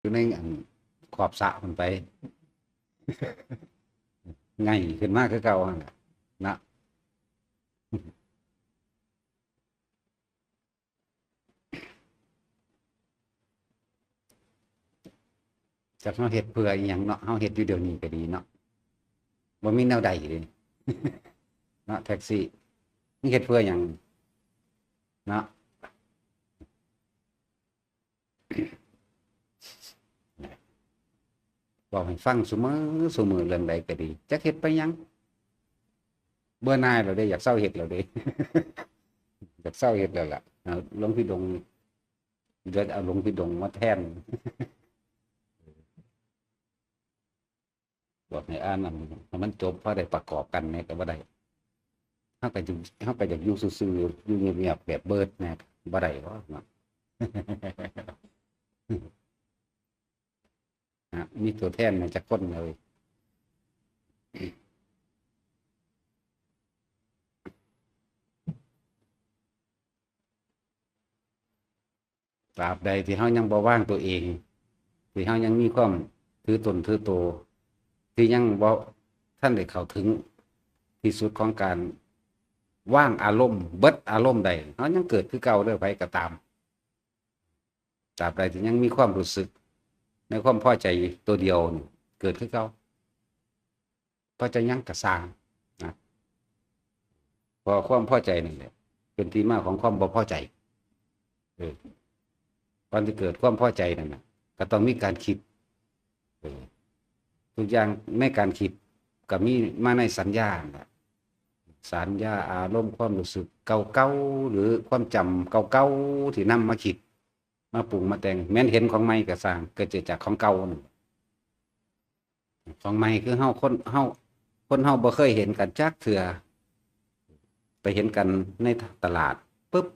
อยู่ในขอบสระมันไปไงขึ้นมากคือเก่าหั่นล่ะนะจากเฮาเฮ็ดเพื่ออีหยังเนาะเฮาเฮ็ดอยู่เดี๋ยวนี้ก็ดีเนาะบ่มีแนวใดเลยเนาะแท็กซี่มึงเฮ็ดเพื่อหยังเนาะบอกให้ฟังซุมื้อเรื่องใดก็ดีจักเฮ็ดไปหยังเบื่อหน่ายแล้วเด้อยากเซาเฮ็ดแล้วเด้อยากเซาเฮ็ดแล้วล่ะหลวงพี่ดงเดี๋ยวเอาหลวงพี่ดงมาแทนบอกให้อ่านให้มันจบพอได้ประกอบกันแหน่ก็บ่ได้เฮาก็อยากอยู่ซื่อๆอยู่เงียบๆแบบเบิดแหน่บ่ได้บ่เนาะมีตัวแทนมาจากคนเลยตราบใดที่เฮายังบ่ว่างตัวเองที่เฮายังมีความถือตนถือโตวที่ยังบ่ท่านได้เข้าถึงที่สุดของการว่างอารมณ์เบิดอารมณ์ใดเฮายังเกิดคือเก่าเด้อไผก็ตามตราบใดที่ยังมีความรู้สึกในความพอใจตัวเดียวนี่เกิดคือเก่าพอจะยังก็สร้างนะเพอความพอใจนั่นแหละเป็นที่มาของความบ่พอใจเออตอนที่เกิดความพอใจนั่นน่ะก็ต้องมีการคิดเออทุกอย่างในการคิดก็มีมาในสัญญาแหละสัญญาอารมณ์ความรู้สึกเก่าๆหรือความจำเก่าๆที่นำมาคิดมาปรุงมาแต่งแม้นเห็นของใหม่ก็สร้างเกิดจากของเก่านั่นของใหม่คือเฮาบ่เคยเห็นกันจักเทื่อไปเห็นกันในตลาดปุ๊บ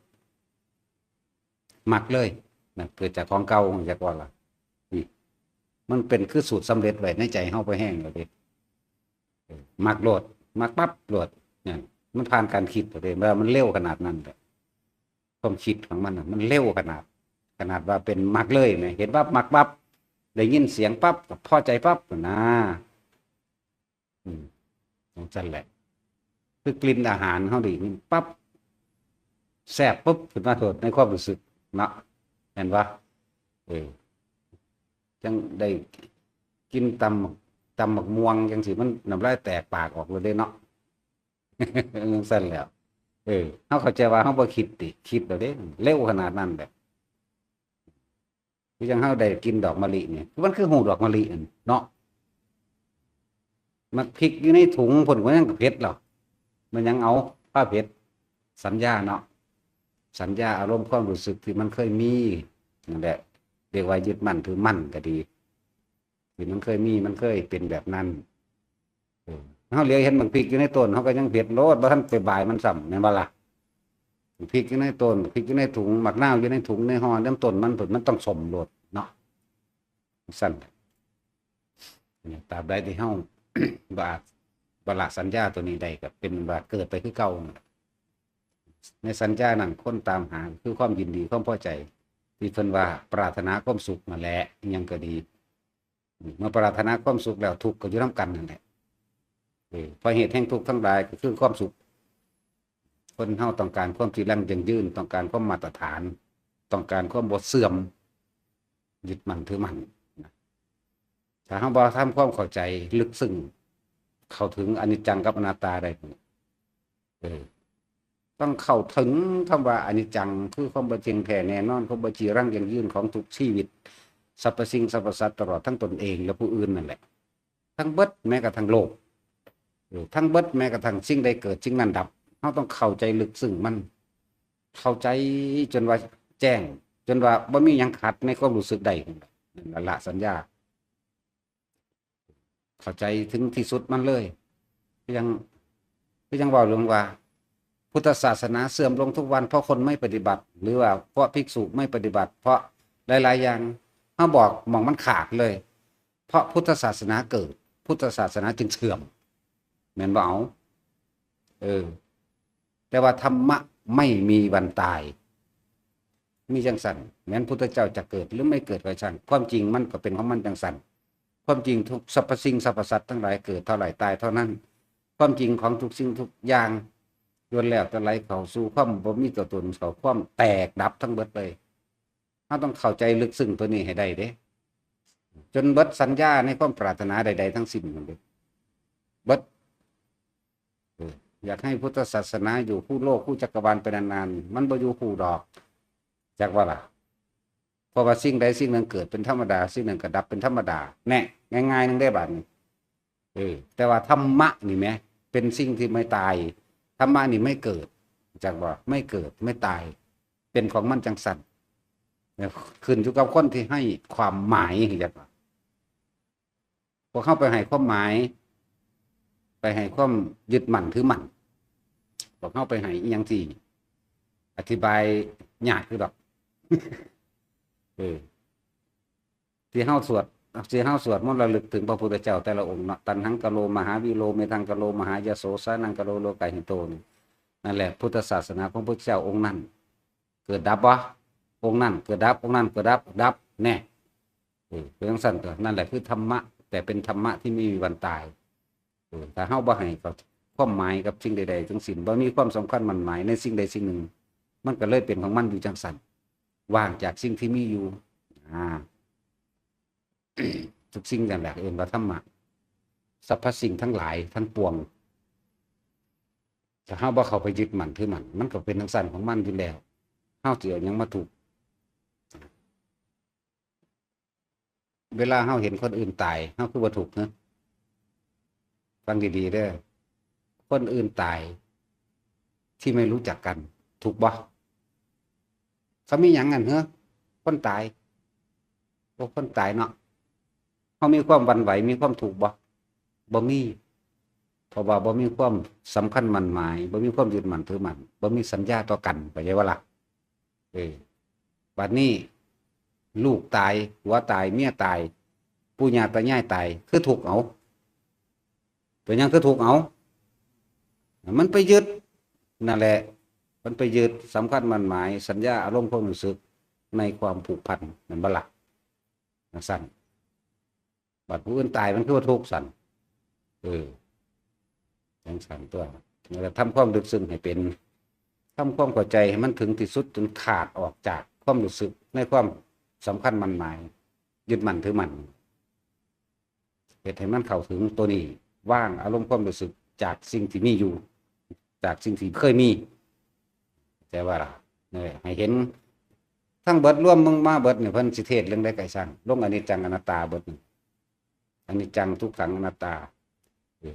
มักเลยนะเกิดจากของเก่าจากว่าล่ะนี่มันเป็นคือสูตรสำเร็จไว้ในใจเฮาไปแห้งแล้วเด้มักโลดมักปั๊บโลดเนี่ยมันผ่านการคิดตัวเองว่ามันเร็วขนาดนั้นเลยความคิดของมันน่ะมันเร็วขนาดว่าเป็นมักเลยไหมเห็นปั๊บมักปั๊บได้ยินเสียงปั๊บพอใจปั๊บนะอืมของจันแหละคือกลิ่นอาหารเขาดีนี่ปั๊บแซ่บปุ๊บขึ้นมาโทษในความรู้สึกเนาะเห็นปะเออจังได้กินตำหมักม่วงจังสิมันน้ำลายแตกปากออกเลยเด้เนาะสั่นแล้วเขาเข้าใจว่าเขาบ่คิดติคิดแล้วเด้เร็วขนาดนั้นแบบคือจังเขาได้กินดอกมะลิเนี่ยมันคือหูดอกมะลินั่นเนาะมันพริกอยู่ในถุงผลก็ยังเผ็ดหรอกมันยังเอาผ้าเผ็ดสัญญาเนาะสัญญาอารมณ์ความรู้สึกที่มันเคยมีนั่นแหละเรียกว่ายึดมั่นถือมั่นก็ดีที่มันเคยมีมันเคยเป็นแบบนั้นเขาเลี้ยงเห็นบางพริกอยู่ในต้นเขาก็ยังเผ็ดโลดบ่ทันไปบ่ายมันซ้ำแม่นบ่ล่ะพริกอยู่ในต้นพริกอยู่ในถุงหมักนาวอยู่ในถุงในห่อน้ำต้นมันต้องสมโลดเนาะสั่นตราบใดที่เฮา บาดบละสัญญาตัวนี้ใดก็เป็นบาดเกิดไปคือเก่าในสัญญานั้นคนตามหาคือความยินดีความพอใจที่เพิ่นว่าปรารถนาความสุขนั่นแหละยังก็ดีเมื่อปรารถนาความสุขแล้วทุกข์ก็อยู่นำกันนั่นแหละเพราะเหตุแห่งทุกข์ทั้งหลายก็คือความสุขคนเฮาต้องการความที่ยั่งยืนต้องการความมาตรฐานต้องการความบ่เสื่อมยึดมั่นถือมั่นถ้าเฮาบ่ทำความเข้าใจลึกซึ้งเข้าถึงอนิจจังกับอนัตตาได้ต้องเข้าถึงคำว่าอนิจจังคือความบ่เที่ยงแท้แน่นอนความบ่จีรังยั่งยืนของทุกชีวิตสรรพสิ่งสรรพสัตว์ตลอดทั้งตนเองและผู้อื่นนั่นแหละทั้งเบิดแม้กระทั่งโลกทั้งเบิดแม้กระทั่งสิ่งใดเกิดสิ่งนั้นดับเราต้องเข้าใจลึกซึ้งมันเข้าใจจนว่าแจ้งจนว่าบ่มีหยังขัดในความรู้สึกใดนั่นละสัญญาเข้าใจถึงที่สุดมันเลยยังว่าเรื่องว่าพุทธศาสนาเสื่อมลงทุกวันเพราะคนไม่ปฏิบัติหรือว่าเพราะภิกษุไม่ปฏิบัติเพราะหลายๆอย่างเขาบอกมองมันขาดเลยเพราะพุทธศาสนาเกิดพุทธศาสนาจึงเสื่อมแม่นบ่เอาแต่ว่าธรรมะไม่มีวันตาย มีจังสันแม้นพุทธเจ้าจะเกิดหรือไม่เกิดก็ช่างความจริงมันก็เป็นของมันจังสันความจริงทุกสรรพสิ่งสรรพสัตว์ทั้งหลายเกิดเท่าไหร่ตายเท่านั้นความจริงของทุกสิ่งทุกอย่างล้วนแล้วแต่ไหลเข้าสู่ความบ่มีตัวตนเข้าความแตกดับทั้งเบิดเลยเราต้องเข้าใจลึกซึ้งตัวนี้ให้ได้เด้จนเบิดสัญญาในความปรารถนาใดๆทั้งสิ้นมันเด้เบิดอยากให้พุทธศาสนาอยู่คู่โลกคู่จักรวาลไปนานๆมันบ่อยู่คู่ดอกจากว่าล่ะเพราะว่าสิ่งใดสิ่งหนึ่งเกิดเป็นธรรมดาสิ่งหนึ่งก็ดับเป็นธรรมดาแน่ง่ายๆนึงได้บาดนี้แต่ว่าธรรมะนี่แม้เป็นสิ่งที่ไม่ตายธรรมะนี่ไม่เกิดจากว่าไม่เกิดไม่ตายเป็นของมันจังสันขึ้นอยู่กับคนที่ให้ความหมายอย่างว่าพอเข้าไปให้ความหมายไปให้ความยึดมั่นถือมั่นพอเข้าไปให้อีหยังที่อธิบายยากคือดอกที่เฮาสวดมนต์ระลึกถึงพระพุทธเจ้าแต่ละองค์เนาะตันหังกะโลมหาวิโลเมตังกะโลมหายโสสานังกะโลโลกาหิโตนั่นแหละพุทธศาสนาของพระเจ้าองค์นั้นเกิดดับบ่องค์นั้นเกิดดับองค์นั้นเกิดดับแน่เป็นจังซั่นตัวนั่นแหละคือธรรมะแต่เป็นธรรมะที่ไม่มีวันตายถ้าเฮาบ่ให้กับความหมายกับสิ่งใดๆทั้งสิ้นบ่มีความสำคัญมั่นหมายในสิ่งใดสิ่งหนึ่งมันก็เลยเป็นของมันอยู่จังซั่นว่างจากสิ่งที่มีอยู่ทุกสิ่งนั่นแหละเองว่าธรรมะสรรพสิ่งทั้งหลายทั้งปวงถ้าเฮาบ่เข้าไปยึดมั่นถือมั่นมันก็เป็นจังซั่นของมันอยู่แล้วเฮาสิเอาหยังมาถูกเวลาเฮาเห็นคนอื่นตายเฮาคือบ่ถูกนะฟังดีๆเด้อคนอื่นตายที่ไม่รู้จักกันถูกบ่เขามีหยังกันเหรอคนตายพวกคนตายเนาะเขามีความหวั่นไหวมีความถูกบ่มีเพราะว่าบ่มีความสำคัญมั่นหมายบ่มีความยึดมั่นถือมั่นบ่มีสัญญาต่อกันเข้าใจว่าล่ะบัดนี้ลูกตายผัวตายเมียตายปู่ย่าตายายตายคือถูกเอาเป็นหยังคือถูกเอามันไปยึดนั่นแหละมันไปยึดสำคัญมั่นหมายสัญญาอารมณ์ความรู้สึกในความผูกพันนั่นบ่ล่ะสั่นบัดผู้อื่นตายมันคือว่าทุกข์สั่นจังสั่นตัวเราทำความลึกซึ้งให้เป็นทำความเข้าใจให้มันถึงที่สุดจนขาดออกจากความรู้สึกในความสำคัญมั่นหมายยึดมั่นถือมั่นเหตุให้มันเข้าถึงตัวนี้ว่างอารมณ์ความรู้สึกจากสิ่งที่มีอยู่จากสิ่งที่เคยมีแต่ว่าล่ะเนี่ยให้เห็นทั้งเบิดร่วมมึงมาเบิดเนี่ยเพิ่นสิเทศเรื่องได้ไกลสั่งลงอนิจจังอนัตตาเบิดนี่อนิจจังทุกขังอนัตตา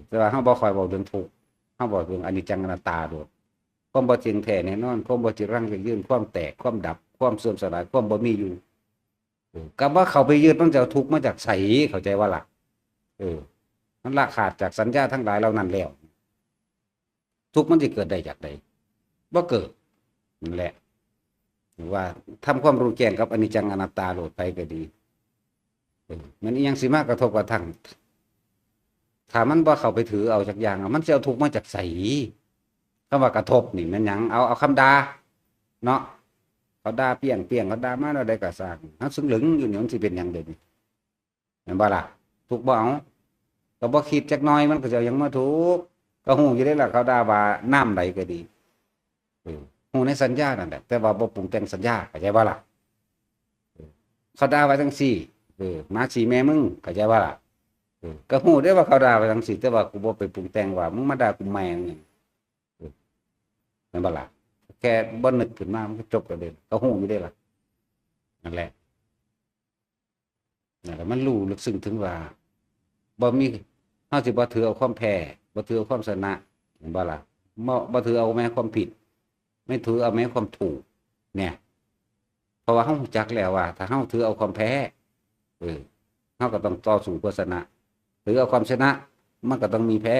แต่ว่าเฮาบ่ค่อยบอกเรื่องทุกข์เฮาบอกเรื่องอนิจจังอนัตตาโดดความบ่จริงแท้แน่นอนความบ่จิรังยั่งยืนความแตกความดับความเสื่อมสลายความบ่มีอยู่กับว่าเขาไปยึดมันจะทุกข์มาจากไสเข้าใจว่าล่ะมันละขาดจากสัญญาทั้งหลายเหล่านั้นแล้วทุกข์มันสิเกิดได้จากใดบ่เกิดนั่นแหละว่าทำความรู้แจ้งกับอนิจจังอนัตตาโหลดไปก็ดีมันยังสิมากกระทบกระทั่งถ้ามันบ่เข้าไปถือเอาจากอย่างมันจะเอาทุกข์มาจากไสคำว่ากระทบนี่มันหยังเอาคำด่าเนาะเขาด่าเปี้ยงเขาด่ามาแล้วได้ก็สร้างเฮาซึ่งหลึงอยู่นี่มันสิเป็นหยังเด้นี่แม่นบ่ล่ะทุกข์บ่เอาก็บ่คิดจักหน่อยมันก็จะยังมาทุกข์ก็ฮู้อยู่ได้ล่ะเขาด่าว่าน้ำไหลก็ดีฮู้ในสัญญานั่นแหละแต่ว่าบ่ปรุงแต่งสัญญาเข้าใจบ่ล่ะเขาด่าไว้จังซี่มาสิแม่มึงเข้าใจบ่ล่ะก็ฮู้ได้ว่าเขาด่าไว้จังซี่แต่ว่ากูบ่ไปปรุงแต่งว่ามึงมาด่ากูแม่งนี่แม่นบ่ล่ะแค่บ่นึกขึ้นมามันก็จบแล้วเด้ก็ฮู้อยู่ได้ล่ะนั่นแหละมันรู้ลึกซึ้งถึงว่าบ่มีเฮาสิบ่ถือเอาความแพ้บ่ถือเอาความชนะเห็นบ่ล่ะบ่ถือเอาแม้ความผิดไม่ถือเอาแม้ความถูกเนี่ยเพราะว่าเฮารู้จักแล้วว่าถ้าเฮาถือเอาความแพ้เฮาก็ต้องต่อสู้เพื่อชนะถือเอาความชนะมันก็ต้องมีแพ้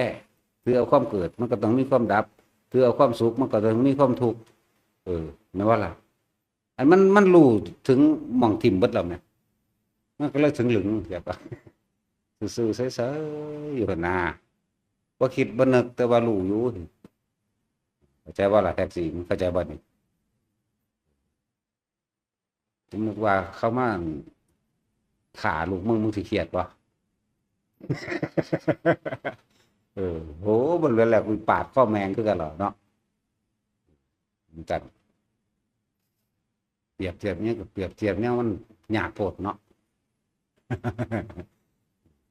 ถือเอาความเกิดมันก็ต้องมีความดับถือเอาความสุขมันก็ต้องมีความทุกข์แม่นว่าล่ะอันมันรู้ถึงหม่องทิ่มเบิดแล้วแม่มันก็เลยถึงหลึงแบบว่าซื่อๆเฉยๆอยู่หั่นน่ะบ่คิดบ่นึกแต่ว่ารู้อยู่เข้าใจว่าล่ะแท็กซี่เข้าใจบ่นี่ สมมติว่าเขามาขาลูกมึงสิเครียดบ่โหมันเลยแหละกูปาดข้อแมงคือกันเหรอเนาะจัดเปรียบเทียบเนี้ยกับเปรียบเทียบเนี้ยมันยากโพดเนาะ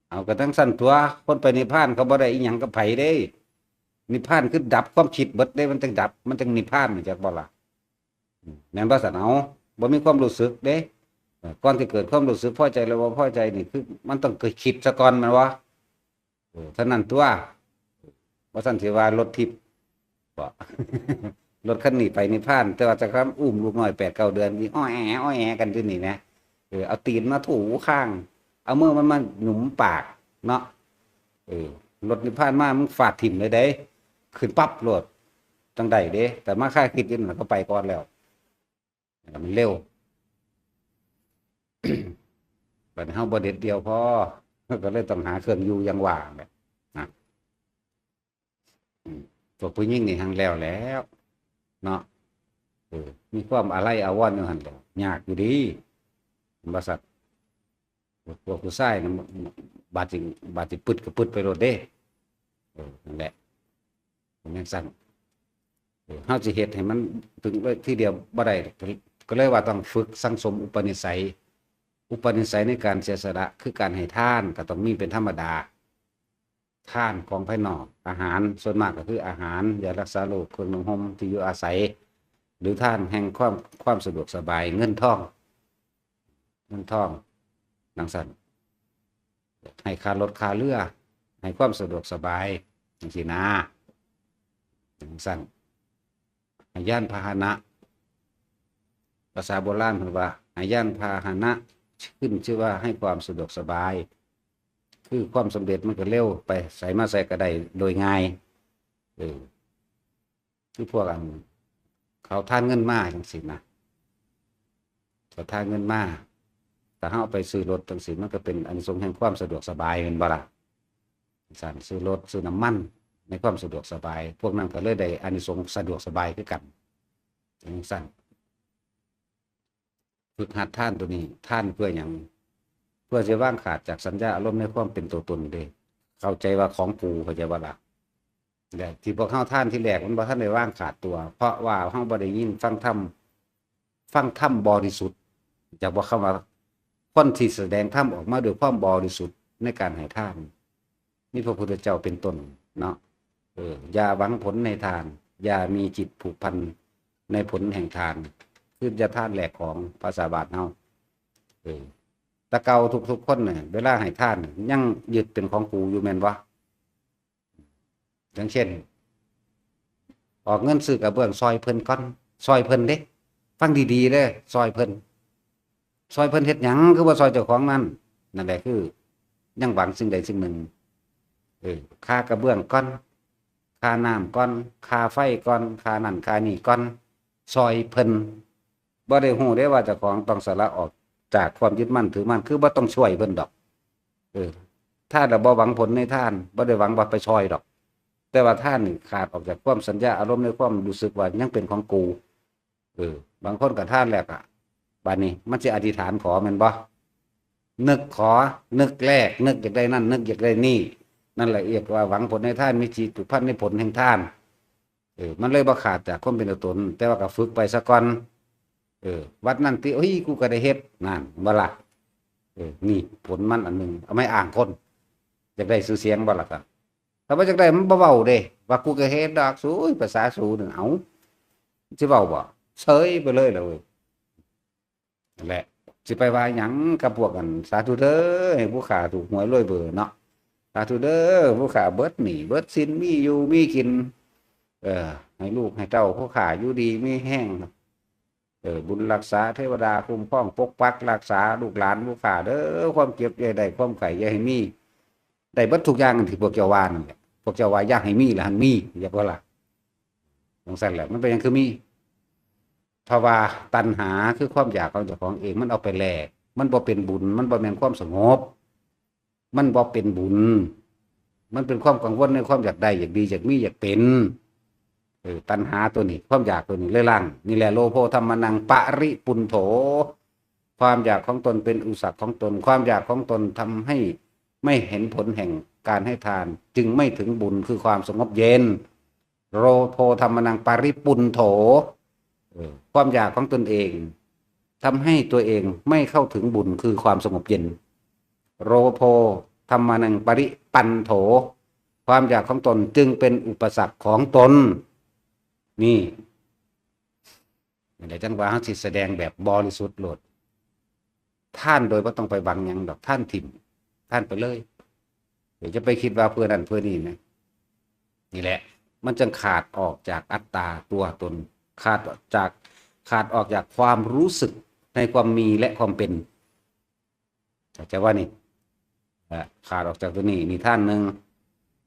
เอากระทั่งสั้นตัวคนไปนิพพานเขาบ่ได้อีหยังกับไผเด้นิพพานคือดับความคิดเบิดเด้มันจึงดับมันจึงนิพพานนี่จักบ่ล่ะแม่นบ่ซั่นเอาบ่มีความรู้สึกเด้ก่อนที่เกิดความรู้สึกพอใจหรือบ่พอใจนี่คือมันต้องเกิดคิดซะก่อนแม่นบ่เท่านั้นตัวบ่ซั่นสิว่ารถทิพย์บ่ รถคันนี้ไปนิพพานแต่ว่าจะครับอุ้มลูกน้อย8-9 เดือนนี่อ้อแอกันอยู่นี่นะเอาตีนมาถูข้างเอามือมันมาหนุมปากเนาะรถนิพพานมามึงฟาดถิ่มเลยเด้ขึ้นปั๊บรถจังใดเด้แต่มาค่าคิดนี่มันก็ไปก่อนแล้วมันเร็ว บัดนี้เฮาบ่เด็ดเดียวพอก็เลยต้องหาเครื่องอยู่ยังว่างแบบนะพวกผู้หญิงนี่หังแล้วเนาะมีความอะไรอาวรณ์อยู่หั่นแหละยากอยู่ดีบ่ซัดพวกผู้ชายน่ะบาดสิปึดก็ปึดไปโลดเด้นั่นแหละผมยังสั่นเฮาสิเฮ็ดให้มันถึงเลยทีเดียวบ่ได้ก็เลยว่าต้องฝึกสังสมอุปนิสัยในการเสียสละคือการให้ทานก็ต้องมีเป็นธรรมดาทานของภายนอกอาหารส่วนมากก็คืออาหารยารักษาโรคเครื่องนุ่งห่มที่อยู่อาศัยหรือทานแห่งความสะดวกสบายเงินทองดังสั่นให้ค่ารถค่าเรือให้ความสะดวกสบายจังซี่นะดังสั่นให้ยานพาหนะภาษาโบราณเพิ่นว่าให้ยานพาหนะขึ้นชื่อว่าให้ความสะดวกสบายคือความสำเร็จมันก็เร็วไปใส่มาใส่ก็ได้โดยง่ายคือพวกเขาทานเงินมาจังซี่นะเขาทานเงินมาแต่เฮาเอาไปซื้อรถจังซี่มันก็เป็นอานิสงส์แห่งความสะดวกสบายแม่นบ่ล่ะสั่นซื้อรถซื้อน้ำมันในความสะดวกสบายพวกนั้นก็เลยได้อานิสงส์สะดวกสบายคือกันจังซั่นฝึกหัดท่านตัวนี้ท่านเพื่ออย่างเพื่อจะว่างขาดจากสัญญาอารมณ์ในความเป็นตัวตนเด้เข้าใจว่าของกูเข้าใจว่าล่ะแต่ที่พวกเข้าท่านที่แรกมันบ่ทันได้ว่างขาดตัวเพราะว่าเฮาบ่ได้ยินฟังธรรมบริสุทธิ์จากบ่คำว่าคนที่แสดงธรรมออกมาด้วยความบริสุทธิ์ในการให้ทานนี่พระพุทธเจ้าเป็นต้นเนาะอย่าหวังผลในทานอย่ามีจิตผูกพันในผลแห่งทานคือจะทานแหลกของภาษาบาทเฮาตะเกาทุกคนเนี่ยเวลาให้ทานยังยึดเป็นของกูอยู่แม่นบ่อย่างเช่นออกเงินซื้อกระเบื้องซอยเพิ่นก่อนซอยเพิ่นเด้ฟังดีๆเด้อซอยเพิ่นเฮ็ดหยังคือว่าซอยเจ้าของนั่นแหละคือยังหวังสิ่งใดสิ่งหนึ่งค่ากระเบื้องก่อนค่าน้ำก่อนค่าไฟก่อนค่านั่นค่านี่ก่อนซอยเพิ่นบ่ได้ฮู้ได้ว่าเจ้าของต้องสละออกจากความยึดมั่นถือมั่นคือบ่ต้องช่วยเพิ่นดอกถ้าเราบ่หวังผลในทานบ่ได้หวังว่าไปช่วยดอกแต่ว่าท่านนี่ขาดออกจากความสัญญาอารมณ์ในความรู้สึกว่ายังเป็นของกูบางคนก็ท่านแรกบัดนี้มันสิอธิษฐานขอแม่นบ่นึกขอนึกแรกนึกอยากได้นั่นนึกอยากได้นี่นั่นแหละเรียกว่าหวังผลในทานมีจิตผูกพันในผลแห่งทานมันเลยบ่ขาดจากความเป็นตัวตนแต่ว่าก็ฝึกไปซะก่อนวัดนั่นติเฮ้ยกูก็ได้เฮ็ดนั่นบ่ล่ะนี่ผลมันอันนึงเอาไม่อ้างคนอยากได้ชื่อเสียงบ่ล่ะครับถ้าบ่อยากได้มันบ่เว้าเด้ว่ากูก็เฮ็ดดอกสู้ภาษาสู้นึงเอาสิเว้าบ่เฉยไปเลยล่ะเว้ยนั่นแหละสิไปว่าหยังกับพวกกันสาธุเด้อให้ผู้ข้าถูกหวยรวยเบอร์เนาะสาธุเด้อผู้ข้าเบิดหนี้เบิดสินมีอยู่มีกินให้ลูกให้เต้าผู้ข้าอยู่ดีมีแห้งบุญรักษาเทวดาคุ้มครองปกปักรักษาลูกหลานผู้ข้าเด้อความเจ็บอย่าได้ความไข้อย่าให้มีได้เบิดทุกอย่างที่พวกเจ้าว่านั่นแหละพวกเจ้าว่าอยากให้มีล่ะหันมีอย่าบ่ล่ะจังซั่นแหละมันเป็นหยังคือมีเพราะว่าตัณหาคือความอยากของเจ้าของเองมันเอาไปแลกมันบ่เป็นบุญมันบ่แม่นความสงบมันบ่เป็นบุญมันเป็นความกังวลในความอยากได้อยากดีอยากมีอยากเป็นตัณหาตัวนี้ความอยากตัวนี้เลยลังนี่แหละโลภะธัมมันังปริปุณโถ ความอยากของตนเป็นอุปสรรคของตนความอยากของตนทำให้ไม่เห็นผลแห่งการให้ทานจึงไม่ถึงบุญคือความสงบเย็นโรโพธรรมนังปาริปุณโถความอยากของตนเองทำให้ตัวเองไม่เข้าถึงบุญคือความสงบเย็นโรโพธรรมนังปริปันโถความอยากของตนจึงเป็นอุปสรรคของตนนี่อะไรจังว่าเขาสิแสดงแบบบริสุทธิ์โลดท่านโดยว่าต้องไปบังยังดอกท่านถิ่มท่านไปเลยเดี๋ยวจะไปคิดว่าเพื่อนั้นเพื่อนี่นะนี่แหละมันจึงขาดออกจากอัตตาตัวตนขาดออกจากความรู้สึกในความมีและความเป็นจะว่านี่ขาดออกจากตัวนี้นี่ท่านหนึ่ง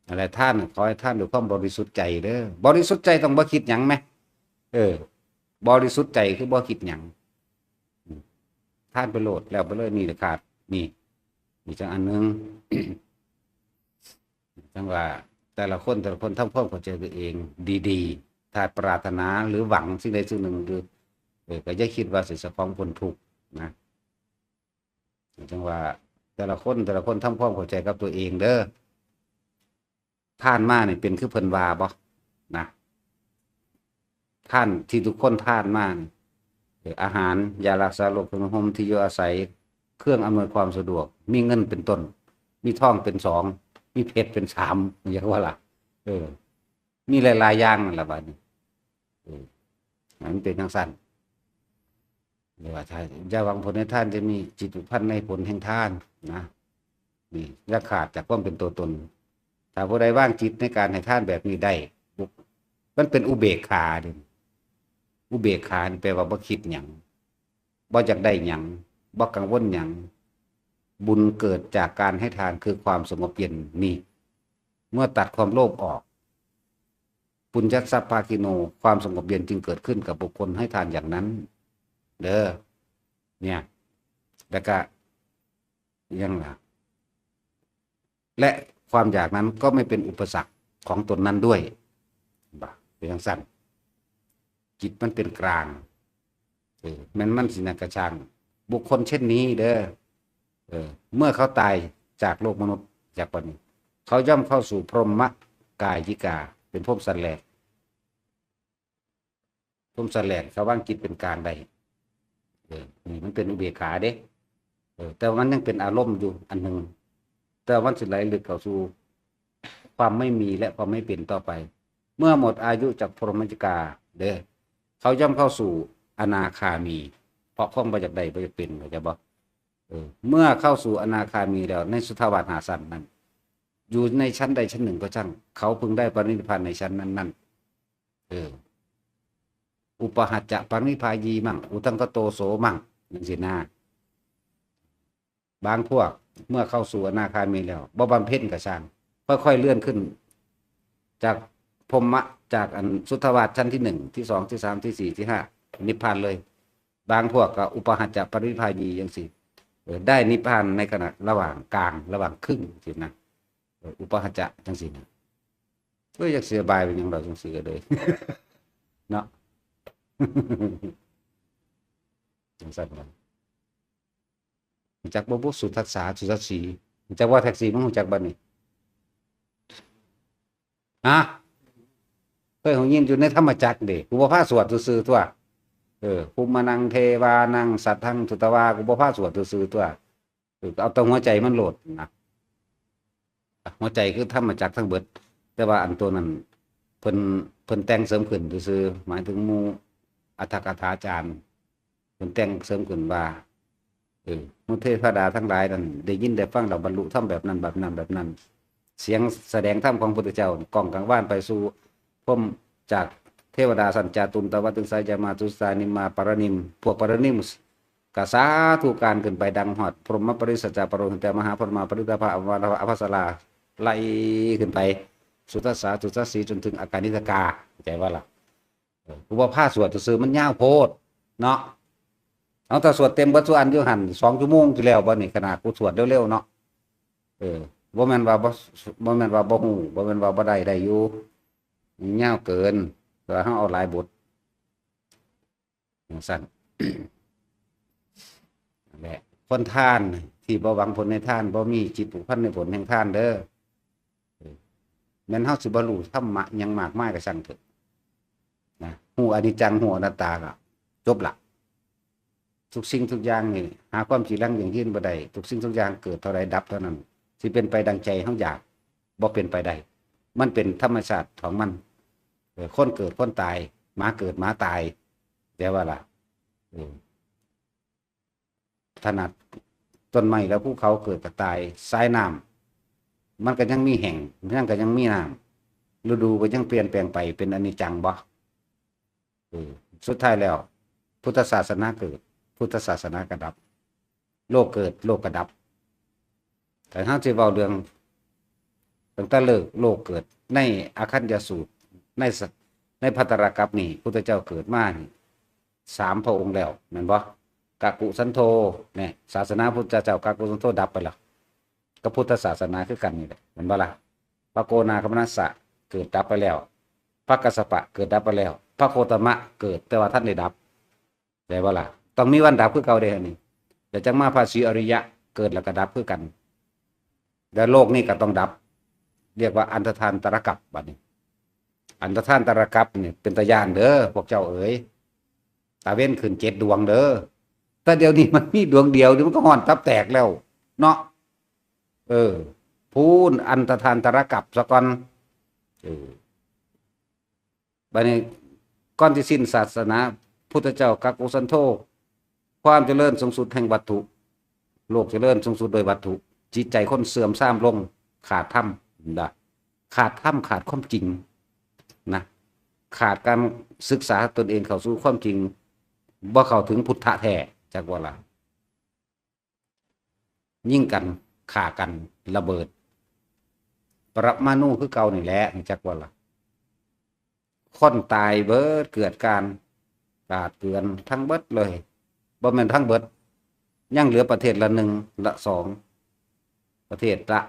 อะไรท่านขอให้ท่านดูความบริสุทธิ์ใจเด้อบริสุทธิ์ใจต้องบ่คิดหยังไหมบริสุทธิ์ใจคือบ่คิดหยังท่านไปโหลดแล้วไปเลยนี่เลยขาดนี่จังอันนึง จังว่าแต่ละคนทำความเข้าใจตัวเองดีๆถ้าปรารถนาหรือหวังสิ่งใดสิ่งหนึ่งคือก็อย่าคิดว่าสิสะพ้องพ้นทุกข์นะจังว่าแต่ละคนทำความเข้าใจกับตัวเองเด้อท่านมาเนี่ยเป็นคือเพิ่นว่าบ่นะท่านที่ทุกคนท่านมาอาหารยารักษาโรคเครื่องห่มที่อยู่อาศัยเครื่องอำนวยความสะดวกมีเงินเป็นต้นมีทองเป็น2มีเพชรเป็น3อย่างว่าล่ะมีหลายๆอย่างนั่นล่ะบัดนี้มันเป็นจังซั่นเรียกว่าถ้าอย่าหวังผลในท่านจะมีจิตผูกพันในผลแห่งท่านนะนี่อย่าขาดจากความเป็นตัวตนถ้าผู้ใดว่างจิตในการให้ท่านแบบนี้ได้มันเป็นอุเบกขาเด้อุเบกขาแปลว่าบ่คิดหยังบ่อยากได้หยังบ่กังวลหยังบุญเกิดจากการให้ทานคือความสงบเย็นนี่เมื่อตัดความโลภออกปุญญสัพพาคิโนความสงบเย็นจึงเกิดขึ้นกับบุคคลให้ทานอย่างนั้นเด้อเนี่ยแล้วก็ยังล่ะและความอยากนั้นก็ไม่เป็นอุปสรรคของตนนั้นด้วยเป็นอย่างสั้นจิตมันเป็นกลางมันสินะกระชังบุคคลเช่นนี้เด้อเมื่อเขาตายจากโลกมนุษย์จากปณิเขาย่อมเข้าสู่พรหมกายิกาเป็นภพสัตว์แหลกเขาว่างจิตเป็นกลางได้นี่มันเป็นอุเบกขาเด้แต่มันยังเป็นอารมณ์อยู่อันหนึ่งแต่มันสิไหลลึกเข้าสู่ความไม่มีและความไม่เป็นต่อไปเมื่อหมดอายุจากพรหมจกาเด้อเขาย่อมเข้าสู่อนาคามีเพราะข้องไปจากใดไปจากเป็นเข้าใจบ่เมื่อเข้าสู่อนาคามีแล้วในสุทธาวาสหาสันนั้นอยู่ในชั้นใดชั้นหนึ่งก็ช่างเขาพึงได้ปรินิพพานในชั้นนั้นอุปหัจจะปรินิพพายีมั่งอุตังคโตโสมั่งอย่างสินาบางพวกเมื่อเข้าสู่อนาคามีแล้วบ่บำเพ็ญก็ช่างค่อยๆเลื่อนขึ้นจากพรหมะจากอันสุทธาวาสชั้นที่1ที่2ที่3ที่4ที่5นิพพานเลยบางพวกก็อุปหัจจะปรินิพพายีอย่างสิได้นิพพานในขณะระหว่างกลางระหว่างครึ่งสินะอุปหัจจะจังสินะก็อยากเสียบายเป็นอย่างเราจังสิก็เลยเนาะจังสั่นกันจากบ่บุสุทัสสาสุทัสสีจากว่าแท็กซี่มันรู้จักบ่นี่เคยของยินอยู่ในธรรมจักรเด้กูบ่พาสวดซื่อๆตัวภูมินังเทวานังสัทธังสุตวากูบ่พาสวดซื่อๆตัวเอาแต่หัวใจมันโหลดนะหัวใจคือธรรมจักรทั้งเบิดแต่ว่าอันตัวนั้นเพิ่นแต่งเสริมขึ้นซื่อหมายถึงหมู่อัฏฐกถาจารย์เพิ่นแต่งเสริมขึ้นว่ามุเทพดาทั้งหลายนั้นได้ยินได้ฟังเราบรรลุธรรมแบบนั้นเสียงแสดงธรรมของพระพุทธเจ้ากล้องกลางว่านไปสู่พรหมจากเทวดาสัญจาตุนตวัตุสายมาตุสานิมาปรนิมพวกปรนิมกสาธุการขึ้นไปดังหอดพรหมปริสัจจปรโรหิตมหาพรหมาปริตภาอภัสราไล่ขึ้นไปสุทัสสาสุทัสสีจนถึงอาการนิสกาใจว่าล่ะกูว่าผ้าสวดซื่อมันยาวโพดเนาะเอาแต่สวดเต็มเบิดทุกอันอยู่หั่น2 ชั่วโมงที่แล้วบ่นี่ขนาดกูสวดเร็วๆเนาะบ่แม่นว่าบ่ฮู้บ่แม่นว่าบ่ได้อยู่ยาวเกินแต่เฮาเอาหลายบทจังซั่น แหละคนทานที่บ่หวังผลในทานบ่มีจิตผูกพันในผลแห่งทานเด้อแม้นเฮาสิบ่รู้ธรรมะหยังมากมายก็ช่างเถอะนะฮู้อนิจจังฮู้อนัตตาก็จบละทุกสิ่งทุกอย่างนี่หาความจีรังอย่างยืนบ่ได้ทุกสิ่งทุกอย่างเกิดเท่าใดดับเท่านั้นสิเป็นไปดังใจเฮาอยากบ่เป็นไปได้มันเป็นธรรมชาติของมันคนเกิดคนตายหมาเกิดหมาตายแต่ว่าล่ะถนัดต้นไม้แล้วภูเขาเกิดกับตายสายน้ำมันก็ยังมีแห่งยังก็ยังมีน้ำฤดูก็ยังเปลี่ยนแปลงไปเป็นอนิจจังบ่สุดท้ายแล้วพุทธศาสนาเกิดพุทธศาสนากระดับโลกเกิดโลกกระดับแต่ถ้าจะเว้าเรื่องตั้งแต่เลิกโลกเกิดในอาคัญญสูตรในภัตตรกัปนี่พุทธเจ้าเกิดมานี่3 พระองค์แล้วแม่นบ่กากุสันโธเนี่ยศาสนาพุทธเจ้ากากุสันโธดับไปแล้วก็พุทธศาสนาคือกันนี่แหละแม่นบ่ล่ะพระโกนาคมนัสสะเกิดดับไปแล้วพระกัสสปะเกิดดับไปแล้วพระโคตมะเกิดแต่ว่าท่านได้ดับได้บ่ล่ะต้องมีวันดับคือเก่าเด้อนี่แต่จังมาพระศรีอริยะเกิดแล้วก็ดับคือกันแล้วโลกนี้ก็ต้องดับเรียกว่าอันธทานตรกัปบัดนี้อันธทานตรกัปนี่เป็นตาย่านเด้อพวกเจ้าเอ๋ยตาเว้นขึ้น7 ดวงเด้อแต่เดี๋ยวนี้มันมีดวงเดียวนี่มันก็ห่อนตับแตกแล้วเนาะพูนอันธทานตรกัปซะก่อนบัดนี้ก่อนที่สิ้นศาสนาพุทธเจ้ากักกุสันโธความเจริญสูงสุดแห่งวัตถุโลกเจริญสูงสุดโดยวัตถุจิตใจคนเสื่อมทรามลงขาดธรรมนะขาดธรรมขาดความจริงนะขาดการศึกษาตนเองเข้าสู่ความจริงบ่เข้าถึงพุทธะแท้จักว่าล่ะยิ่งกันฆ่ากันระเบิดปรมาณูคือเก่านี่แหละจักว่าล่ะคนตายเบิดเกิดการกาดเกลื่อนทั้งเบิดเลยบ่แม่นทั้งเบิดยังเหลือประเทศละ1ละ2ประเทศละ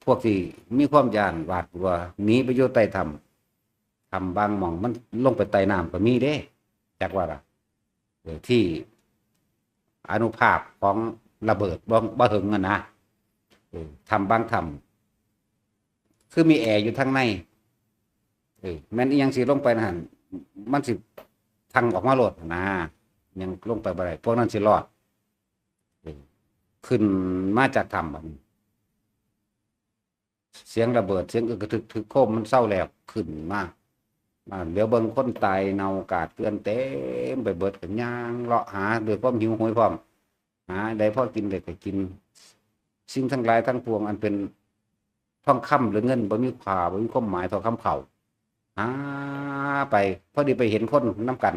พวกที่มีความย่านหวาดกลัวหนีไปอยู่ใต้ถ้ำบางหม่องมันลงไปใต้น้ำก็มีเด้จักว่าล่ะที่อานุภาพของระเบิดบ่ถึงอ่ะนะถ้ำบางถ้ำคือมีแอร์อยู่ข้างในแม้นอีหยังสิลงไปนั่นมันสิทังออกมาโลดนะยังลงไปบ่ได้พวกนั้นสิรอดขึ้นมาจากถ้ำบัดนี้เสียงระเบิดเสียงอึกกระทึกทึกโคมมันเศร้าแล้วขึ้นมาเดี๋ยวเบิ่งคนตายเน่ากาดเกลื่อนเต็มไปเบิดกันย่างเลาะหาด้วยความหิวโหยพร้อมหาได้พอกินได้ก็กินสิ่งทั้งหลายทั้งปวงอันเป็นทองคำหรือเงินบ่มีค่าบ่มีความหมายทองคำเข่าหาไปพอดีไปเห็นคนน้ำกัน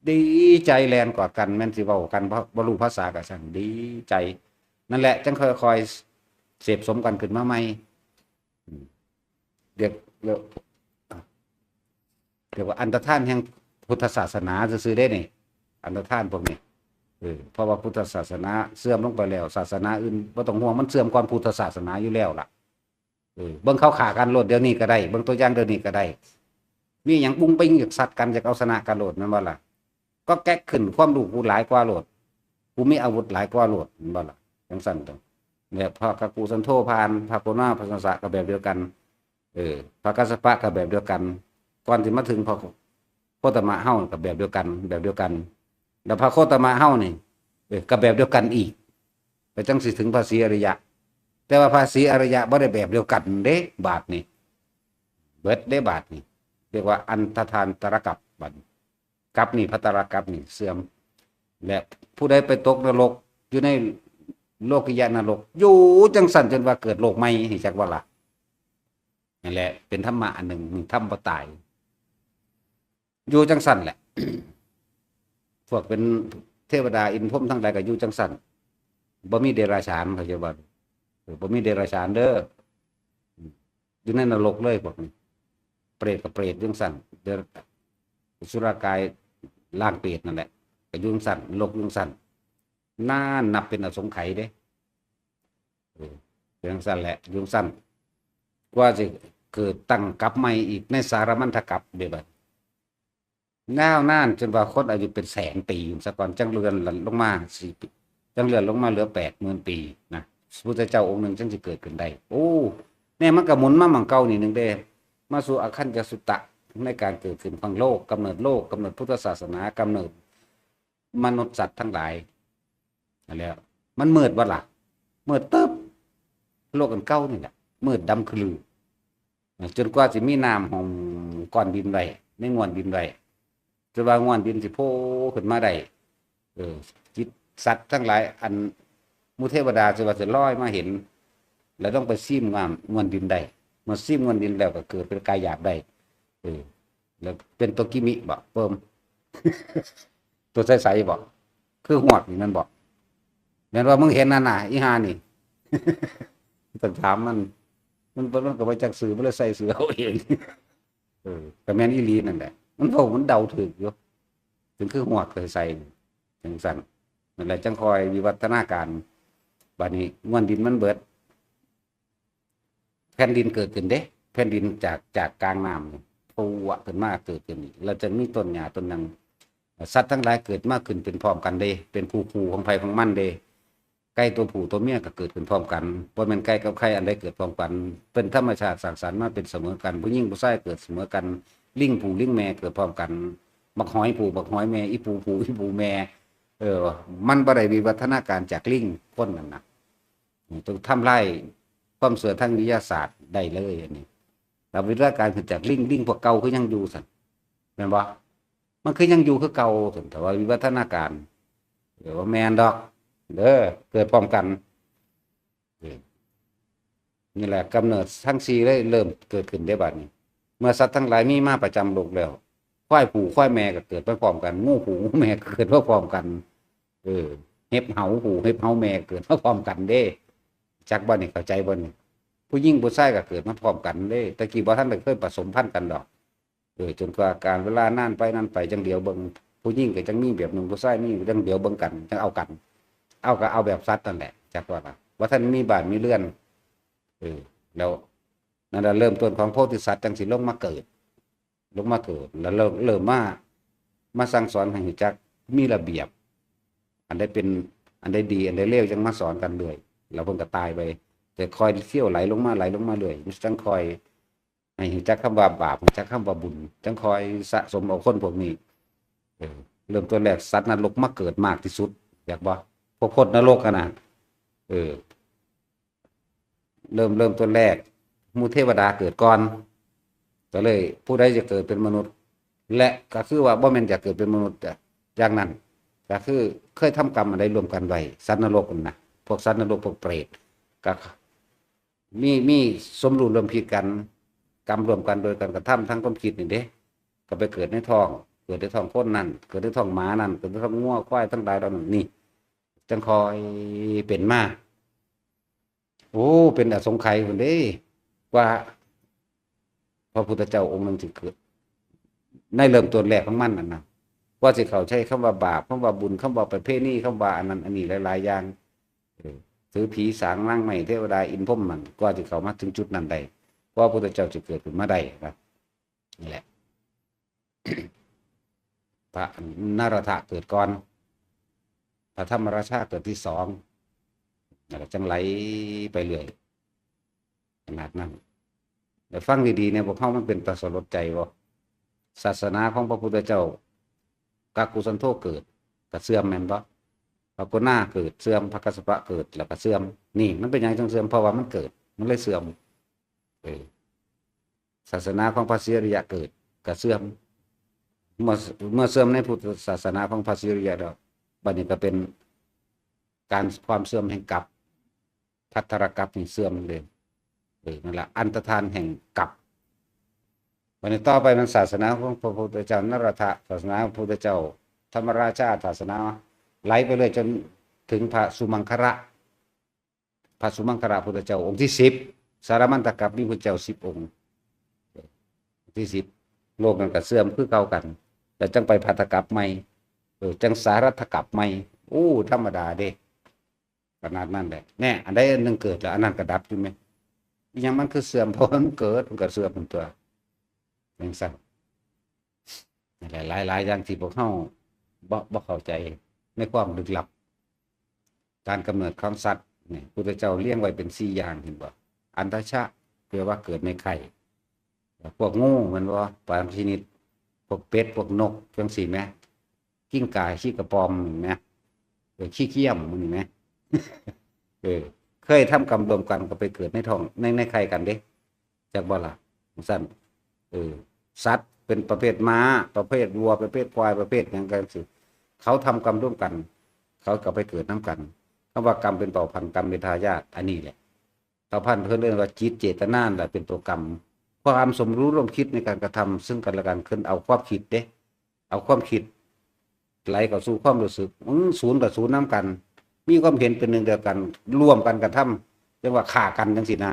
ดีใจแลนกอดกันแม่นสิเว้ากันเพราะบ่รู้ภาษาก็สั่งดีใจนั่นแหละจังค่อยๆเสพสมกันขึ้นมาใหม่เรียกว่าอันตรธานแห่งพุทธศาสนาซื่อๆได้นี่อันตรธานพวกนี้เพราะว่าพุทธศาสนาเสื่อมลงไปแล้วศาสนาอื่นบ่ต้องห่วงมันเสื่อมก่อนพุทธศาสนาอยู่แล้วล่ะเบิ่งเขาฆ่ากันโลดเดี๋ยวนี้ก็ได้เบิ่งตัวอย่างเดี๋ยวนี้ก็ได้มีหยังปุ้งปิ้งอยากสัตว์กันอยากเอาชนะกันโลดแม่นบ่ล่ะก็แก๊กขึ้นความรู้กูหลายกว่าโลดกูมีอาวุธหลายกว่าโลดแม่นบ่ล่ะจังซั่นตรงเนี่ยพระกักกุสันโธพานพระโกนาพระสัสสะก็แบบเดียวกันพระกัสสปะก็แบบเดียวกันก่อนที่มาถึงพระโคตมะเฮาก็แบบเดียวกันแล้วพระโคตมะเฮานี่ก็แบบเดียวกันอีกไปจังสิถึงพระศรีอริยะแต่ว่าพระศรีอริยะบ่ได้แบบเดียวกันเด้บาทนี่เบิดได้บาทนี่เรียกว่าอันธทานตรกัปบัดกัปนี่ภัตตรกัปนี่เสื่อมและผู้ใดไปตกนรกอยู่ในโลกิยะนรกอยู่จังสั่นจนว่าเกิดโลกใหม่นี่จักว่าล่ะนั่นแหละเป็นธรรมะอันหนึ่งธรรมบ่ตายอยู่จังสั่นแหละ พวกเป็นเทวดาอินพรหมทั้งหลายก็อยู่จังสั่นบ่มีเดรัจฉานเขาจะว่าบ่มีเดรัจฉานเด้ออยู่ในนรกเลยพวกนี้เปรตกับเปรตจังสั่นเดรัจสุรกายล่างเปรตนั่นแหละก็อยู่จังสั่นโลกจังสั่นน่านับเป็นอสงไขยเด้เป็นจังสั่นแหละอยู่จังสั่นกว่าจะเกิดตั้งกลับใหม่อีกในสารมัณฑกัปเด้อบัดนานจนว่าคนอายุเป็น100,000 ปีซะก่อนจังเรือนลงมา4 ปี จังเลื่อนลงมาเหลือ80,000 ปีนะพระพุทธเจ้าองค์หนึ่งจังจะเกิดขึ้นได้โอ้เนี่ยมันก็หมุนมาหมั่งเก่านี่หนึ่งเด้มาสู่อคันจสุตะในการเกิดขึ้นของโลกกำเนิดโลกกำเนิดพุทธศาสนากำเนิดมนุษย์สัตว์ทั้งหลายนั่นแหละมันมืดบ่ล่ะมืดตึ๊บโลกกันเก่านี่แหละมืดดำคลือจนกว่าจะมีน้ำของก้อนดินไว้ในง่วนดินไว้จนว่าง่วนดินสิโผล่ขึ้นมาได้จิตสัตว์ทั้งหลายอันมุเทวดาจะว่าจะลอยมาเห็นแล้วต้องไปซิมงามง่วนดินได้เมื่อซิมง่วนดินแล้วก็เกิดเป็นกายหยาบได้แล้วเป็นตัวกิมิบ่เพิ่ม ตัวใสๆบ่คือหวกนี่มันบ่แม่นว่ามึงเห็นนั่นน่ะอีห่านี่ ต้องถามมันก็บ่จักสื่อมันเลยใส่เสือเอาเองก็แม่นอีหลีนั่นแหละมันเว้ามันเดาถูกอยู่ถึงคือหวกใส่จังซั่นนั่นแหละจังคอยวิวัฒนาการบัดนี้ม่วนดินมันเบิดแผ่นดินเกิดขึ้นเด้แผ่นดินจากกลางน้ำปูวะขึ้นมาเกิดขึ้นแล้วจะมีต้นหญ้าต้นนั้นสัตว์ทั้งหลายเกิดมาขึ้นเป็นพร้อมกันเด้เป็นผู้ของไผของมันเด้ไก่ตัวผู้ตัวเมียก็เกิดขึ้นพร้อมกันบ่แม่นไก่กับไข่อันใดเกิดพร้อมกันเป็นธรรมชาติสร้างสรรค์มาเป็นเสมอกันผู้หญิงผู้ชายเกิดเสมอกันลิงผู้ลิงแม่เกิดพร้อมกันบักหอยผู้บักหอยแม่อีปูผู้อีปูแม่มันบ่ได้วิวัฒนาการจากลิงคนนั่นน่ะต้องทำลายความเสื่อมทางวิทยาศาสตร์ได้เลยอันนี้แต่วิวัฒนาการคือจากลิงพวกเก่าคือยังอยู่ซั่นแม่นบ่มันคือยังอยู่คือเก่าซั่นแต่ว่าวิวัฒนาการว่าแม่นดอกเกิดพร้อมกันนี่แหละกำเนิดทั้งสี่ได้เริ่มเกิดขึ้นได้บัดนี้เมื่อสัตว์ทั้งหลายมีมาประจำโลกแล้วควายผู้ควายแม่ก็เกิดพร้อมกันงูผู้งูแม่ก็เกิดพร้อมกันเห็บเหาผู้เห็บเหาแม่เกิดพร้อมกันเด้จักบ่นี่เข้าใจบ่นี่ผู้หญิงผู้ชายก็เกิดมาพร้อมกันเด้ตะกี้บ่ทันได้เคยผสมพันธุ์กันดอกจนกว่าการเวลานานไปจังเดียวเบิ่งผู้หญิงก็จังมีแบบนึงผู้ชายมีจังเดียวเบิ่งกันจังเอากันเอาก็เอาแบบสัตว์นั่นแหละจักว่าท่านมีบ้านมีเรือนแล้วนั่นเริ่มต้นของโพธิสัตว์จังสิลงมาเกิดแล้วเริ่มมาสั่งสอนให้รู้จักมีระเบียบอันใดเป็นอันใดดีอันใดเลวจังมาสอนกันเรื่อยแล้วเพิ่นก็ตายไปแต่คอยเที่ยวไหลลงมาเรื่อยจังคอยให้รู้จักคำว่าบาปรู้จักคำว่าบุญจังคอยสะสมเอาคนพวกนี้เริ่มต้นแรกสัตว์นรกมาเกิดมากที่สุดอยากบ่พวกพจน์นรกกันนะเริ่มต้นแรกมูเทวดาเกิดก่อนก็เลยผู้ใดจะเกิดเป็นมนุษย์และก็คือว่าบ่แม่นจะเกิดเป็นมนุษย์อย่างนั้นก็คือเคยทำกรรมอะไรรวมกันไว้สัตว์นรกนะพวกสัตว์นรกพวกเปรตก็มีสมรู้ร่วมคิดกันกรรมรวมกันโดยการกระทำทั้งความคิดนี่เด้ก็ไปเกิดในท้องคนนั่นเกิดในท้องหมานั่นเกิดในท้องงัวควายทั้งหลายเหล่านั้นนี่จังคอยเป็นมาโอ้เป็นอสงไขยคนเด้ว่าพระพุทธเจ้าองค์นึงสิเกิดในเริ่มต้นแรกของมันนั่นนะว่าสิเขาใช้คำว่าบาปคำว่าบุญคำว่าประเพณีคำว่าอันนั้นอันนี้หลายๆอย่างถือผีสางร่างใหม่เทวดาอินพรหมมันก็สิเขามาถึงจุดนั้นได้เพราะพระพุทธเจ้าจะเกิดขึ้นมาได้ครับนี่แหละ พระนรถะเกิดก่อนพระธรรมราชาเกิดที่สองแล้วก็จังไหลไปเรื่อยขนาดนั้นแต่ฟังดีๆเนี่ยพวกเขามันเป็นตาสลดใจว่าศาสนาของพระพุทธเจ้ากากุสันโธเกิดกระเสื่อมแม่นบ่พระโกนาเกิดเสื่อมพระกัสสปะเกิดแล้วก็เสื่อมนี่มันเป็นอย่างจังเสื่อมเพราะว่ามันเกิดมันเลยเสื่อมศาสนาของพระศรีอริยะเกิดกระเสื่อมเมื่อเสื่อมในพุทธศาสนาของพระศรีอริยะแล้วบัดนี้ก็เป็นการความเสื่อมแห่งกรรมทัตตรกัปนี่เสื่อมเลยนั่นแหละอันตรธานแห่งกรรมวันนี้ต่อไปมันศาสนาของพระพุทธเจ้านรถะศาสนาของพระพุทธเจ้าธรรมราชาศาสนาไหลไปเลยจนถึงพระสุมังคระพุทธเจ้าองค์ที่10สารมันตกัปมีพุทธเจ้า10องค์ที่10โลกนั้นก็เสื่อมคือเก่ากันแต่จังไปภัตตกัปใหม่จังสารัตถกัปใหม่ธรรมดาเด้ขนาดนั้นแหละแน่อันใดอันหนึ่งเกิดแล้วอันนั้นก็ดับอยู่ไหมยังมันคือเสื่อมเพราะมันเกิดมันก็เสื่อมเป็นตัวอย่างสั้นหลายอย่างที่พวกเขาบ่เข้าใจในความลึกลับ การกำเนิดของสัตว์นี่พุทธเจ้าเลี้ยงไว้เป็น4อย่างเห็นบ่อันทชะแปลว่าเกิดในไข่พวกงูมันบ่ปลาชนิดพวกเป็ดพวกนกจังซี่แหมกิ้งก่าขี้กระปอมนี่แหมขี้เกียมมึงนี่แหมเออเคยทำกรรมรวมกันก็ไปเกิดในท้องในไข่กันเด้จักบ่ล่ะซั่นสัตว์เป็นประเภทม้าประเภทวัวประเภทควายประเภทหยังกันสิเขาทำกรรมร่วมกันเขาก็ไปเกิดนํกันคำว่ากรรมเป็นเผ่าพันธุ์กรรมเป็นทายาทอันนี้แหละเผ่าพันธุ์เพิ่นเรียกว่าจิตเจตนาแหละเป็นตัวกรรมความสมรู้ร่วมคิดในการกระทำซึ่งกันและกันขึ้นเอาความคิดเด้เอาความคิดไหลเข้าสู่ความรู้สึกศูนย์กับศูนย์นำกันมีความเห็นเป็นหนึ่งเดียวกันร่วมกันกระทำเรียกว่าฆ่ากันจังซี่นะ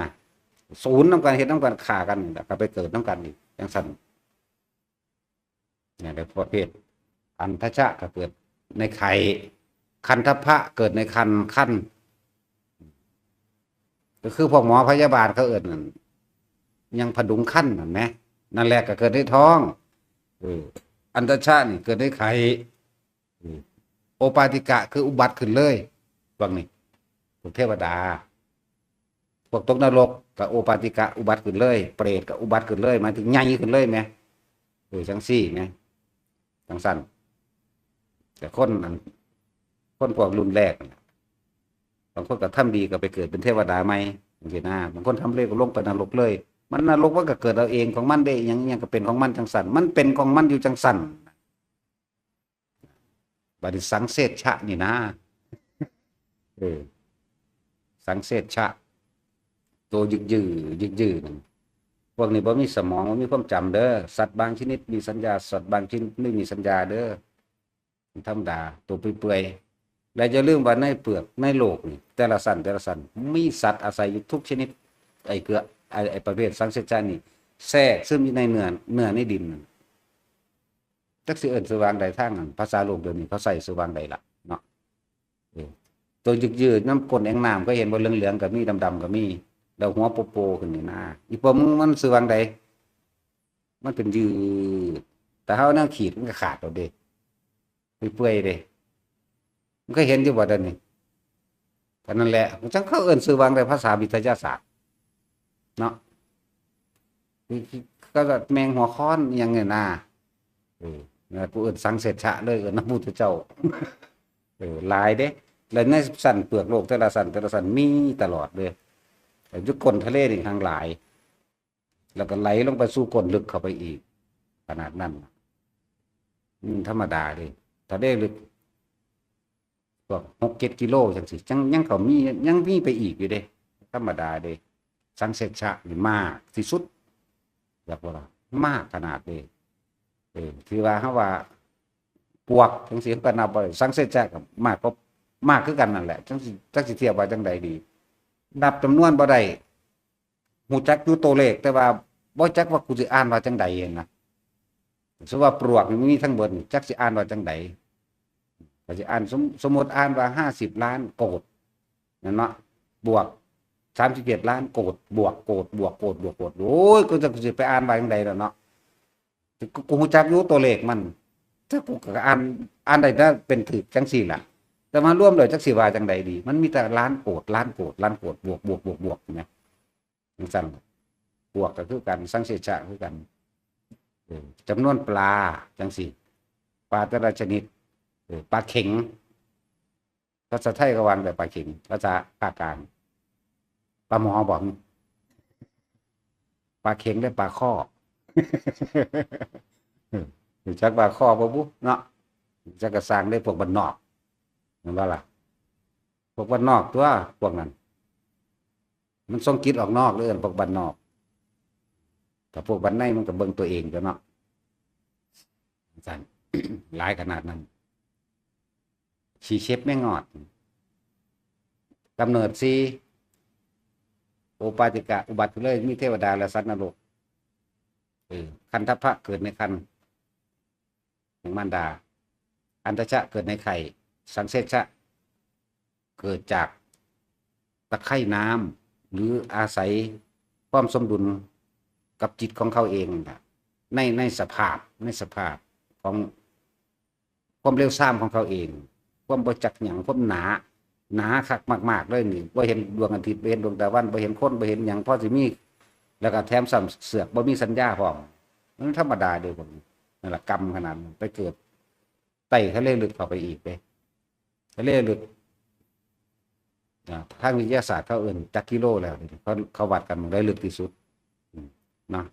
ศูนย์นำกันเฮ็ดนำกันฆ่ากันแล้วก็ไปเกิดนำกันอีกจังซั่นเนี่ยในประเภทอันทชะก็เกิดในไข่คันทพะเกิดในคันก็คือพวกหมอพยาบาลเขาเอิ้นนั่นยังผดุงคันนั่นแหมนั่นแหละก็เกิดในท้องอันทชะนี่เกิดในไข่โอปาติกะคืออุบัติขึ้นเลยพวกนี้พวกเทวดาพวกตกนรกกับโอปาติกะอุบัติขึ้นเลยเปรตกับอุบัติขึ้นเลยหมายถึงใหญ่ขึ้นเลยแหมจังซี่แหมจังซั่นแต่คนพวกรุ่นแรกบางคนก็ทำดีก็ไปเกิดเป็นเทวดาใหม่จังซี่นะบางคนทำเลวก็ลงไปนรกเลยมันนรกมันก็เกิดเอาเองของมันได้หยังก็เป็นของมันจังซั่นมันเป็นของมันอยู่จังซั่นบัดนี้สังเสชะนี่นะสังเสชะตัวยึกนั่นพวกนี้บ่มีสมองบ่มีความจำเด้อสัตว์บางชนิดมีสัญญาสัตว์บางชนิดไม่มีสัญญาเด้อธรรมดาตัวเปื่อยๆและอย่าลืมว่าในเปลือกในโลกนี่แต่ละสันมีสัตว์อาศัยอยู่ทุกชนิดไอ้ประเภทสังเสชะนี่แทรกซึมอยู่ในเนื้อในดินจักสิเอิ้นสว่างใดทางนั้นภาษาโลกเดี๋ยวนี้เขาใส่สว่างใดล่ะเนาะตัวยืดน้ำก้นแอ่งน้ำก็เห็นบ่เหลืองๆก็มีดำๆก็มีแล้วหัวโปๆขึ้นนี่นะอีปมมันสว่างใดมันเป็นยืดแต่เฮาแนวขีดมันก็ขาดเอาเด้เปื่อยๆเด้มันก็เห็นอยู่บ่เดี๋ยวนี้ก็นั่นแหละจังเขาเอิ้นสว่างใดภาษาวิทยาศาสตร์เนาะก็แมงหัวค้อนอหยังเนี่ยนะกูเอิ้นสังเสชะเลยเอิ้นพระพุทธเจ้าหลายเด้แล้วในสันเปลือกโลกแต่ละสันมีตลอดเลยอยู่ก้นทะเลนี่ทางหลายแล้วก็ไหลลงไปสู่ก้นลึกเข้าไปอีกขนาดนั้นธรรมดาเลยทะเลลึกพวก6-7 กิโลจังซี่จังยังเขามียังมีไปอีกอยู่เด้ธรรมดาเด้สังเสชะนี่มากที่สุดอยากบ่ล่ะมากขนาดนี้ที่ว่าเฮาว่าปวกจังซี่ก็นับบ่สังเสชะก็มากก็มากคือกันนั่นแหละจังสิเทียบว่าจังใดดีนับจำนวนบ่ได้ฮู้จักอยู่ตัวเลขแต่ว่าบ่จักว่ากูสิอ่านว่าจังใดนะสมมุติว่าปลวกมีทั้งเบิดจักสิอ่านว่าจังใดก็สิอ่านสมมุติอ่านว่า50 ล้านโกฏนั่นเนาะบวก37 ล้านโกฏบวกโกฏบวกโกฏบวกโกฏโอ้ยกูจะสิไปอ่านว่าจังใดล่ะเนาะกูฮู้จักอยู่ตัวเลขมันถ้ากูก็อ่านได้ถ้าเป็นถูกจังซี่ล่ะแต่มาร่วมเลยจักสิว่าจังใดดีมันมีแต่ล้านโกฏบวกนะจังซั่นบวกก็คือกันสังเสชะคือกันจำนวนปลาจังซี่ปลาแต่ละชนิดปลาเข็งภาษาไทยก็วางแบบปลาเข็งภาษาภาคกลางปลาหมอบอกปลาเข็งได้ปลาข้อจักปลาข้อบ่บุเนาะจักก็สร้างได้พวกบ้านนอกเห็นบ่ล่ะพวกบ้านนอกตัวพวกนั้นมันส่งจิตออกนอกเลยพวกบ้านนอกถ้าพวกบ้านในมันก็เบิ่งตัวเองตัวเนาะสั่น หลายขนาดนั้นชีเชฟไม่งอดกำเนิดซีโอปาติกะอุบัติเลยมีเทวดาและสัตว์นรกคันทพะเกิดในคันของมารดาอันทชะเกิดในไข่สังเสชะเกิดจากตะไคร่น้ำหรืออาศัยความสมดุลกับจิตของเขาเองในสภาพของความเร็วซ่ามของเขาเองความบ่จักหยังความหนา หนาคักมากๆเลยนี่บ่เห็นดวงอาทิตย์บ่เห็นดวงตะวันบ่เห็นคนบ่เห็นหยังพอสิมีแล้วก็แถมซ้ำเสือกบ่มีสัญญาพร้อมมันธรรมดาเด้อผมนั่นล่ะกรรมขนาดนั้นไปเกิดไต่ทะเลลึกเข้าไปอีกเด้ทะเลลึกทางวิทยาศาสตร์เขาเอิ้นจักกิโลแล้วเขาวัดกันมันได้ลึกที่สุดเนาะ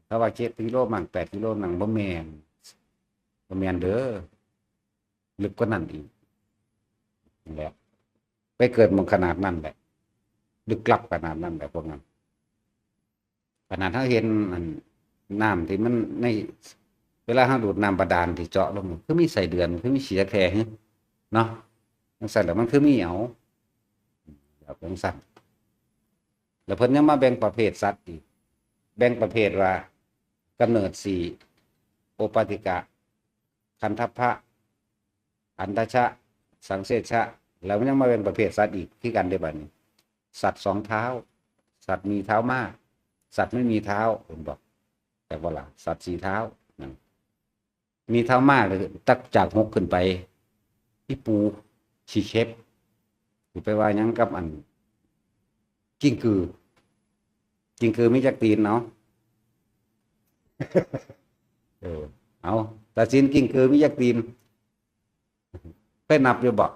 ถ้าว่า7กิโลมั่ง8กิโลนั่งบ่แม่นเด้อลึกกว่านั้นอีกนั่นแหละไปเกิดมันขนาดนั้นแหละลึกลับขนาดนั้นแหละพวกนั้นขนาดถ้าเห็นน้ำที่มันในเวลาเราดูดน้ำบาดาลที่เจาะลงคือมีใส่เดือนคือมีสีแคร์เนาะมันใส่แล้วมันคือมีเอาแบบนั้นสั่นแล้วเพิ่นยังมาแบ่งประเภทสัตว์อีกแบ่งประเภทว่ากำเนิดสี่โอปาติกะคันทัพพะอันทชะสังเสชะแล้วมันยังมาเป็นประเภทสัตว์อีกที่กันได้บัดนี้สัตว์2 เท้าสัตว์มีเท้ามากสัตว์ไม่มีเท้าผมบอกแต่ว่าล่ะสัตว์4 เท้านั่นมีเท้ามากเลยตักจาก6ขึ้นไปพี่ปูชีเชฟสิไปว่ายังกับอันกิ้งกือมีจักตีนเนาะเอาแต่สินกิ้งกือมีจักตีนไปนับอยู่บอก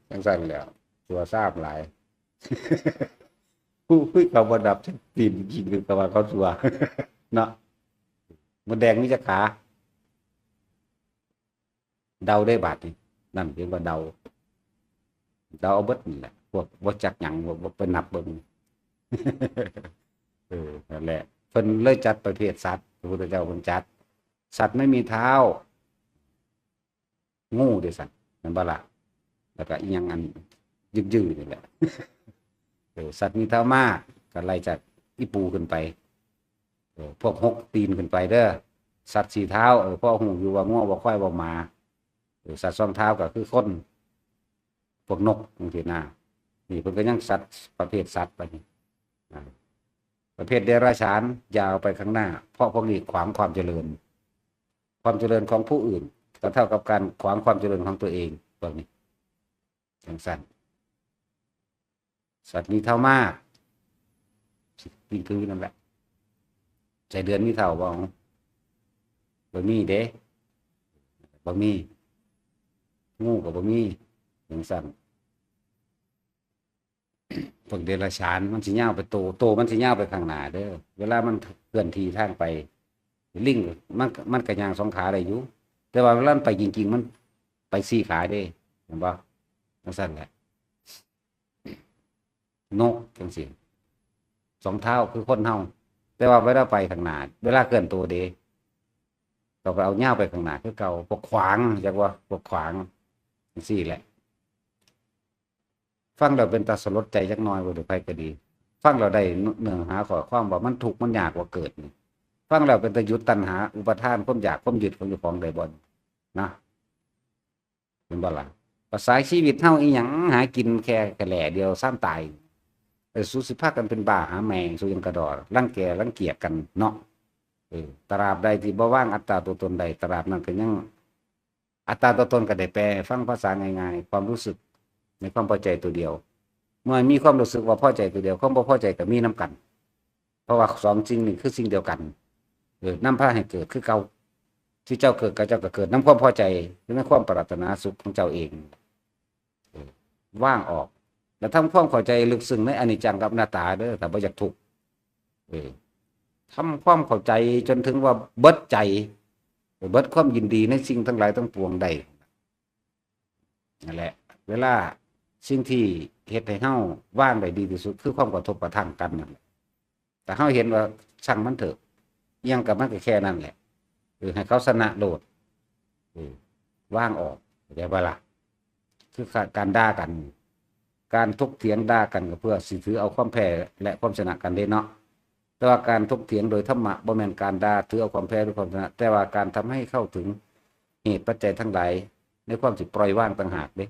จังสั่นแล้วตัวทราบหลายผู้เขาบ่นับจักตีนกิ้งกือก็ว่าเขาตัวเนาะมดแดงมีจักขาเดาได้บาดนี่นั่นเรียกว่าเดาเอาเบิดนี่แหละพวกบ่จักหยังบ่ไปนับเบิ่งนั่นแหละเพิ่นเลยจัดประเภทสัตว์พระพุทธเจ้าเพิ่นจัดสัตว์ไม่มีเท้างูเด้สัตว์นั่นบ่ล่ะแล้วก็อีหยังอันยืดๆนี่แหละสัตว์มีเท้ามากก็ไล่จากอีปูขึ้นไปพวก6 ตีนขึ้นไปเด้อสัตว์4 เท้าพ่อหูอยู่ว่าง้อบ่ค่อยบ่มาสัตว์2 เท้าก็คือคนพวกนกบางทีน่ะนี่เพิ่นก็ยังสัตว์ประเภทสัตว์ไปนี่ประเภทเดรัจฉานยาวไปข้างหน้าเพราะพวกนี้ขวางความเจริญของผู้อื่นก็เท่ากับการขวางความเจริญของตัวเองพวกนี้อย่างสั้นสัตว์มีเท่ามากนี่คือนั่นแหละใจเดือนมีเท่าบ่มีเด้บ่มีงูก็บ่มีอย่างสั้นพวกเดรัจฉานมันสิยาวไปโตมันสิยาวไปข้างหน้าเด้อเวลามันเคลื่อนที่ทางไปลิงมันก็ย่าง2 ขาได้อยู่แต่ว่าเวลามันไปจริงๆมันไป4 ขาเด้เห็นบ่จังซั่นแหละนกจังซี่2 เท้าคือคนเฮาแต่ว่าเวลาไปข้างหน้าเวลาเคลื่อนตัวเด้ก็ไปเอายาวไปข้างหน้าคือเก่าพวกขวางจักว่าพวกขวางจังซี่แหละฟังเราเป็นตาสลดใจจักหน่อยบ่หรือไผก็ดีฟังเราได้เนื้อหาข้อความว่ามันทุกข์มันยากกว่าเกิดนี่ฟังเราเป็นตะยุดตัณหาอุปทานความอยากความยึดของเจ้าของได้บ่นะเป็นบ่ล่ะภาษาชีวิตเฮาอีหยังหากินแค่กะแหล่เดียวซ้ำตายสุสิพากันเป็นบ้าหาแมงสุยังกระดอรังแกรังเกียจกันเนาะตราบใดที่บ่ว่างอัตตาตัวตนใดตราบนั้นก็ยังอัตตาตัวตนก็ได้แปลฟังภาษาง่ายๆความรู้สึกในความพอใจตัวเดียวเมื่อมีความรู้สึกว่าพอใจตัวเดียวความบ่พอใจก็มีน้ำกันเพราะว่า2 สิ่งนี้คือสิ่งเดียวกันนำพาให้เกิดคือเก่าที่เจ้าเกิดกับเจ้าก็เกิดนำความพอใจหรือในความปรารถนาสุขของเจ้าเองว่างออกแล้วทำความเข้าใจลึกซึ้งในอนิจจังกับอนัตตาเด้อถ้าบ่อยากทุกข์ทำความเข้าใจจนถึงว่าเบิดใจเบิดความยินดีในสิ่งทั้งหลายทั้งปวงใดนั่นแหละเวลาสิ่งที่เฮ็ดให้เฮาว่างได้ดีที่สุดคือความกระทบกระทั่งกันนั่นแหละแต่เฮาเห็นว่าช่างมันเถอะอิหยังกับมันก็แค่นั้นแหละให้เขาชนะโลดว่างออกได้บ่ล่ะคือการด่ากันการถกเถียงด่ากันก็เพื่อสิถือเอาความแพ้และความชนะกันเด้เนาะแต่ว่าการถกเถียงโดยธรรมะบ่แม่นการด่าถือเอาความแพ้หรือความชนะแต่ว่าการทำให้เข้าถึงเหตุปัจจัยทั้งหลายในความสิปล่อยวางต่างหากเด้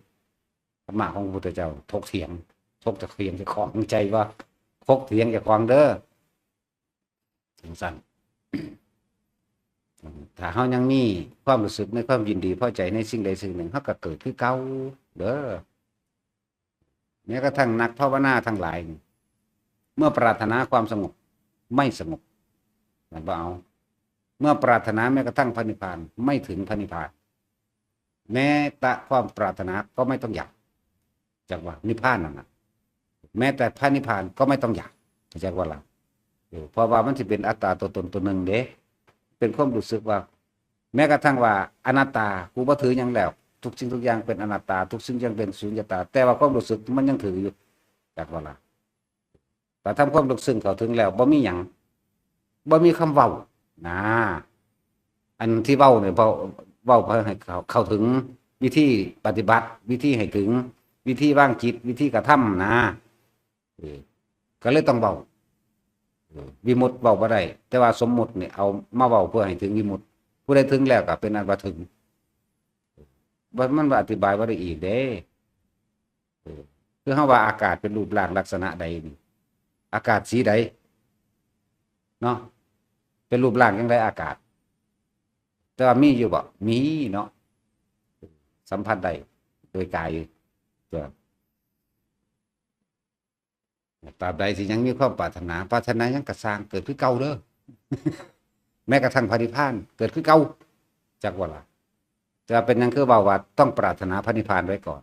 ธรรมะของพระพุทธเจ้าถกเถียงเจ้าของใจว่าถกเถียงเจ้าของเด้อจังซั่นถ้าเฮายังมีความรู้สึกในความยินดีพอใจในสิ่งใดสิ่งหนึ่งเฮาก็เกิดคือเก่า เด้อแม้กระทั่งนักภาวนาทั้งหลายเมื่อปรารถนาความสงบไม่สงบนั่นบ่เอาเมื่อปรารถนาแม้กระทั่งพระนิพพานไม่ถึงพระนิพพานแม้แต่ความปรารถนาก็ไม่ต้องอยากจากว่านิพพานนั่นนะแม้แต่พระนิพพานก็ไม่ต้องอยากจากว่าเราเพราะว่ามันจะเป็นอัตตาตัวตนตัวหนึ่งเด้เป็นความรู้สึกว่าแม้กระทั่งว่าอนัตตากูบ่ถือยังแล้วทุกสิ่งทุกอย่างเป็นอนัตตาทุกสิ่งยังเป็นสุญญตาแต่ว่าความรู้สึกมันยังถืออยู่จากว่าเราแต่ทำความรู้สึกเขาถึงแล้วบ่มีหยังบ่มีคำเว้านะอันที่เว้าเนี่ยเว้าเพื่อให้เข้าถึงวิธีปฏิบัติวิธีให้ถึงวิธีว่างจิตวิธีกระทำนะก็เลยต้องเว้าวิมุตติเว้าบ่ได้แต่ว่าสมมุติเนี่ยเอามาเว้าเพื่อให้ถึงวิมุตติผู้ใดถึงแล้วก็เป็นอันว่าถึงมันว่าอธิบายบ่ได้อีกเด้คือเฮาว่าอากาศเป็นรูปร่างลักษณะใดนี่อากาศสีใดเนาะเป็นรูปร่างจังไดอากาศแต่ว่ามีอยู่บ่มีเนาะสัมผัสได้โดยกายตัวตราบใดที่ยังมีความปรารถนายังกระสร้างเกิดคือเก่าเด้อ แม้กระทั่งพระนิพพานเกิดคือเก่าจักว่าล่ะจะเป็นยังคือว่าต้องปรารถนาพระนิพพานไว้ก่อน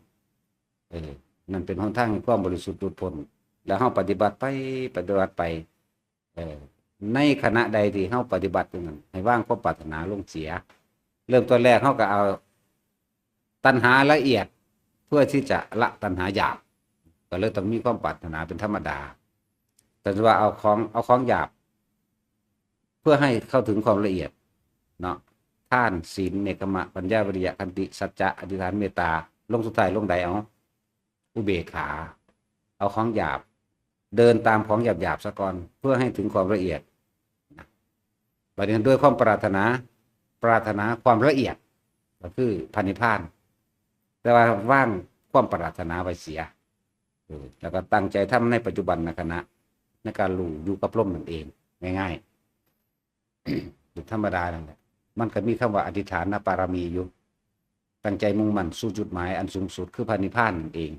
นั่นเป็นหนทางแห่งความบริสุทธิ์หลุดพ้นแล้วเฮาปฏิบัติไปในขณะใดที่เฮาปฏิบัติตรงนั้นให้ว่างความปรารถนาลงเสียเริ่มต้นแรกเฮาก็เอาตัณหาละเอียดเพื่อที่จะละตัณหาหยาบก็เลยต้องมีความปรารถนาเป็นธรรมดาแต่ว่าเอาของหยาบเพื่อให้เข้าถึงความละเอียดเนาะทานศีลเนกขมะปัญญาวิริยะขันติสัจจะอธิษฐานเมตตาลงสุดท้ายลงใดเอาอุเบกขาเอาของหยาบเดินตามของหยาบซะก่อนเพื่อให้ถึงความละเอียดประเด็นด้วยความปรารถนาความละเอียดก็คือพระนิพพานแต่ว่าว่างความปรารถนาไว้เสียแล้วก็ตั้งใจทำในปัจจุบันในขณะในการรู้อยู่กับลมนั่นเองง่ายๆธรรมดานั่นแหละมันก็มีคำว่าอธิษฐานปารมีอยู่ตั้งใจมุ่งมั่นสู่จุดหมายอันสูงสุดคือพระนิพพานนั่นเอง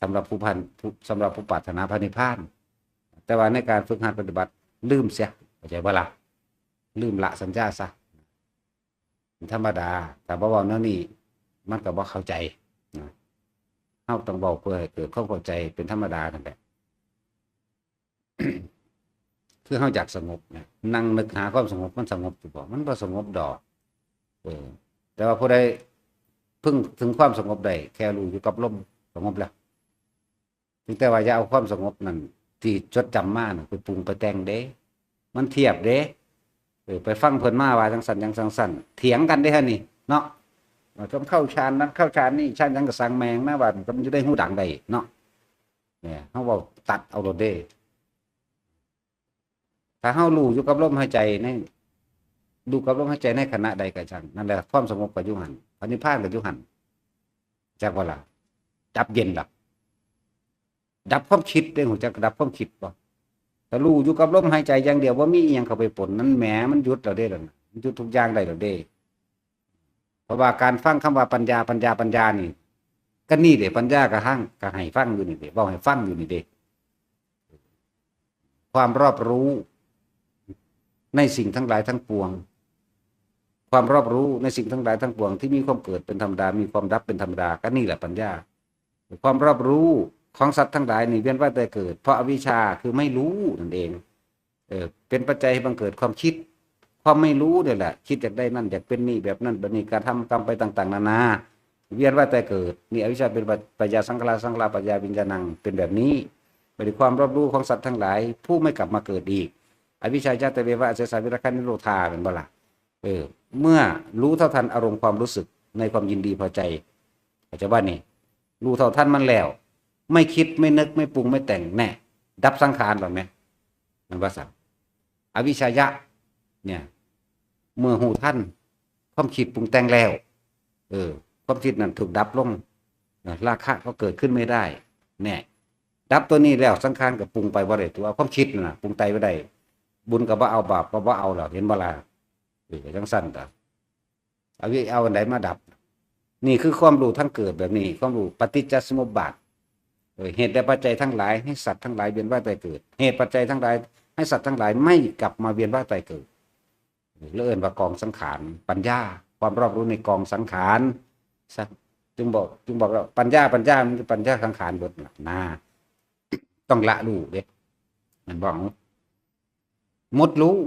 สำหรับผู้ปรารถนาพระนิพพานแต่ว่าในการฝึกหัดปฏิบัติลืมเสียเข้าใจบ่ล่ะลืมละสัญญาซะธรรมดาแต่บ่เว้าแนวนี้มันก็บ่เข้าใจนะเฮาต้องเว้าเพื่อให้เกิดความเข้าใจเป็นธรรมดานั่นแหละ คือเฮาอยากสงบเนี่ยนั่งนึกหาความสงบมันสงบอยู่บ่มันบ่สงบดอกแต่ว่าผู้ใดพึ่งถึงความสงบได้แค่รู้อยู่กับลมสงบแล้วแต่ว่าอย่าเอาความสงบนั่นที่จดจำมาไปปรุงไปแต่งเด้มันเทียบเด้ไปฟังเพิ่นมาว่าจังสั่นจังสั่นเถียงกันได้ฮะนี่เนาะต้องเข้าฌานนั้นเข้าฌานนี่ฌานจังก็สั่งแมงนะว่ามันจะได้ฮู้ดังได้เนาะเนี่ยเฮาเว้าตัดเอาโลดเด้ถ้าเฮารู้อยู่กับลมหายใจในดูกับลมหายใจในขณะใดก็ช่างนั่นแหละความสงบก็อยู่หั่นพระนิพพานก็อยู่หั่นจักว่าล่ะดับเย็นล่ะดับความคิดได้ฮู้จักดับความคิดบ่ถ้ารู้อยู่กับลมหายใจอย่างเดียวบ่มีอีหยังเข้าไปปนนั้นแหมมันหยุดแล้วเด้ล่ะมันหยุดทุกอย่างได้แล้วเด้เพราะว่าการฟังคำว่าปัญญานี่ก็นี่เด้ปัญญาก็ให้ฟังอยู่นี่เด้เว้าให้ฟังอยู่นี่เด้ความรอบรู้ในสิ่งทั้งหลายทั้งปวงความรอบรู้ในสิ่งทั้งหลายทั้งปวงที่มีความเกิดเป็นธรรมดามีความดับเป็นธรรมดาก็นี่แหละปัญญาความรอบรู้ของสัตว์ทั้งหลายนี่เวียนว่ายตายเกิดเพราะอวิชชาคือไม่รู้นั่นเองเป็นปัจจัยให้บังเกิดความคิดความไม่รู้นี่แหละคิดอยากได้นั่นอยากเป็นนี่แบบนั้นแบบนี้การทำกรรมไปต่างๆนานาเวียนว่ายตายเกิดนี่อวิชชาเป็นปัจจยสังขารปัจจยวิญญาณังเป็นแบบนี้เป็นความรอบรู้ของสัตว์ทั้งหลายผู้ไม่กลับมาเกิดอีกอวิชชาญาตเววะเสสาวิรคันนิโรธาเป็นบ่ล่ะเมื่อรู้เท่าทันอารมณ์ความรู้สึกในความยินดีพอใจอาจจะว่านี่รู้เท่าทันมันแล้วไม่คิดไม่นึกไม่ปรุงไม่แต่งแน่ดับสังขารหรอไหมมันว่าสั่งอวิชชายะเนี่ยเมื่อหูท่านความคิดปรุงแต่งแล้วความคิดนั้นถูกดับลงราคะก็เกิดขึ้นไม่ได้แน่ดับตัวนี้แล้วสังขารกับปรุงไปบ่ได้ตัวความคิดน่ะปรุงไตบ่ได้บุญก็บ่เอาบาปก็บ่เอาหรอกเห็นบ่ล่ะจังซั่นตาเอาอันไหนมาดับ นี่คือความรู้ทั้งเกิดแบบนี้ความรู้ปฏิจจสมุปบาทเหตุและปัจจัยทั้งหลายให้สัตว์ทั้งหลายเวียนว่ายตายเกิดเหตุปัจจัยทั้งหลายให้สัตว์ทั้งหลายไม่กลับมาเวียนว่ายตายเกิดเลื่อนว่ากองสังขารปัญญาความรอบรู้ในกองสังขารจึงบอกว่าปัญญามันคือปัญญาสังขารบทนะต้องละรู้เด็กมันบอกหมดรู้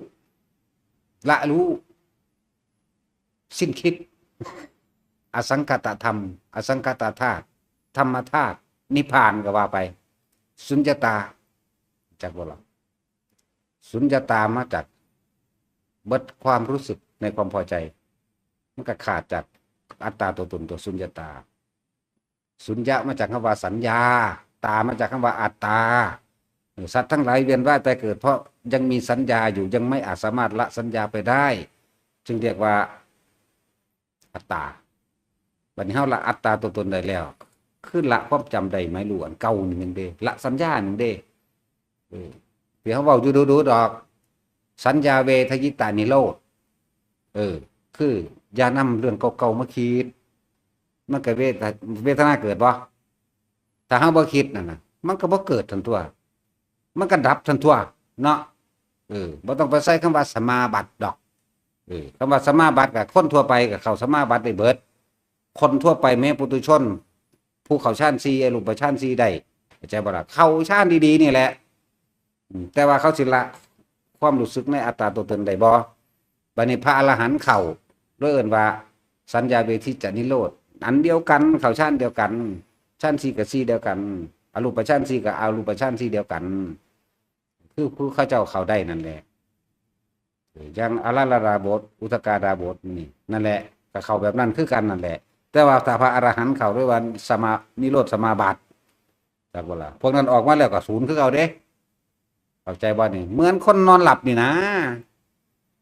ละรู้สิ้นคิดอสังขตธรรมอสังขตธาตุธรรมธาตุนิพพานก็ว่าไปสุญญตาจากบ่ล่ะสุญญตามาจากเบิดความรู้สึกในความพอใจมันก็ขาดจากอัตตาตัวตนตัวสุญญตาสุญญะมาจากคำว่าสัญญาตามาจากคำว่าอัตตาสัตว์ทั้งหลายเวียนว่ายตายเกิดเพราะยังมีสัญญาอยู่ยังไม่อาจสามารถละสัญญาไปได้จึงเรียกว่าอัตตาบัดนี้เฮาละอัตตาตัวตนได้แล้วคือละความจำได้ไหมรู้อันเก่านี่นึงเด้ละสัญญานึงเด้เดี๋ยวเขาเว้าอยู่ดูดอกสัญญาเวทยิตานิโรธคืออย่านำเรื่องเก่าๆมาคิดมันก็เวทนาเกิดบ่ถ้าเฮาบ่คิดนั่นน่ะมันก็บ่เกิดทันตัวมันก็ดับทันตัวเนาะบ่ต้องไปใส่คำว่าสมาบัติดอกคำว่าสมาบัติก็คนทั่วไปก็เข้าสมาบัติได้เบิดคนทั่วไปแม้ปุถุชนผู้เข้าฌาน4อรูปฌาน4ได้เข้าใจบ่ล่ะเข้าฌานดีๆนี่แหละแต่ว่าเขาสิละความรู้สึกในอัตตาตัวตนได้บ่บัดนี้พระอรหันต์เข้าเอิ้นว่าสัญญาเวทิจนิโรธอันเดียวกันเข้าฌานเดียวกันฌาน4กับ4เดียวกันอรูปฌาน4กับอรูปฌาน4เดียวกันคือผู้เขาเจ้าเข้าได้นั่นแหละอย่างอรารดาบทอุทกาดาบทนี่นั่นแหละก็เข้าแบบนั้นคือกันนั่นแหละแต่ว่าถ้าพระอรหันต์เข้าด้วยวันสมานิโรธสมาบัติจักบ่ล่ะพวกนั้นออกมาแล้วก็ศูนย์คือเก่าเด้เข้าใจบ่นี่เหมือนคนนอนหลับนี่นะ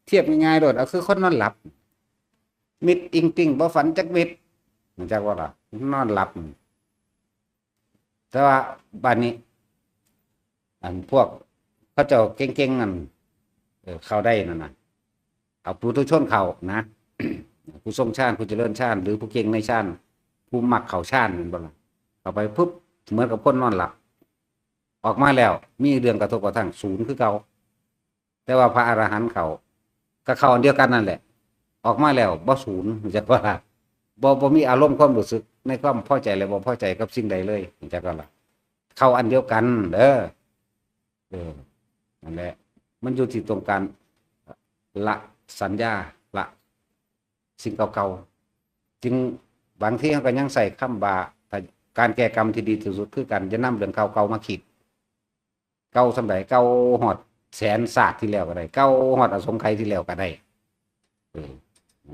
เทียบง่ายๆโดดเอาคือคนนอนหลับมิดอิงติ่งบ่ฝันจักมิดมันจักว่าล่ะนอนหลับแต่ว่าบัดนี้อันพวกเขาเจ้าเก่งๆนั่นเข้าได้นั่นน่ะเอาปุถุชนเข้านะ ผู้ทรงฌานผู้เจริญฌานหรือผู้เก่งในฌานผู้มักเข้าฌานนั่นบ่ล่ะเข้าไปปุ๊บเหมือนกับคนนอนหลับออกมาแล้วมีเรื่องกระทบกระทั่งศูนย์คือเก่าแต่ว่าพระอรหันต์เขาก็เข้าอันเดียวกันนั่นแหละออกมาแล้วบ่ศูนย์จักว่าบ่มีอารมณ์ความรู้สึกในความพอใจและบ่พอใจกับสิ่งใดเลยจักว่าล่ะเข้าอันเดียวกันเด้อนั่นแหละมันอยู่ที่ตรงการละสัญญาละสิ่งเก่าๆจึงบางทีเขาก็ยังใส่คำว่าการแก้กรรมที่ดีที่สุดคือการจะนำเรื่องเก่าๆมาคิดเก่าสมัยเก่าหอดแสนศาสตร์ที่แล้วก็ได้เก่าหอดอสงไขยที่แล้วก็ได้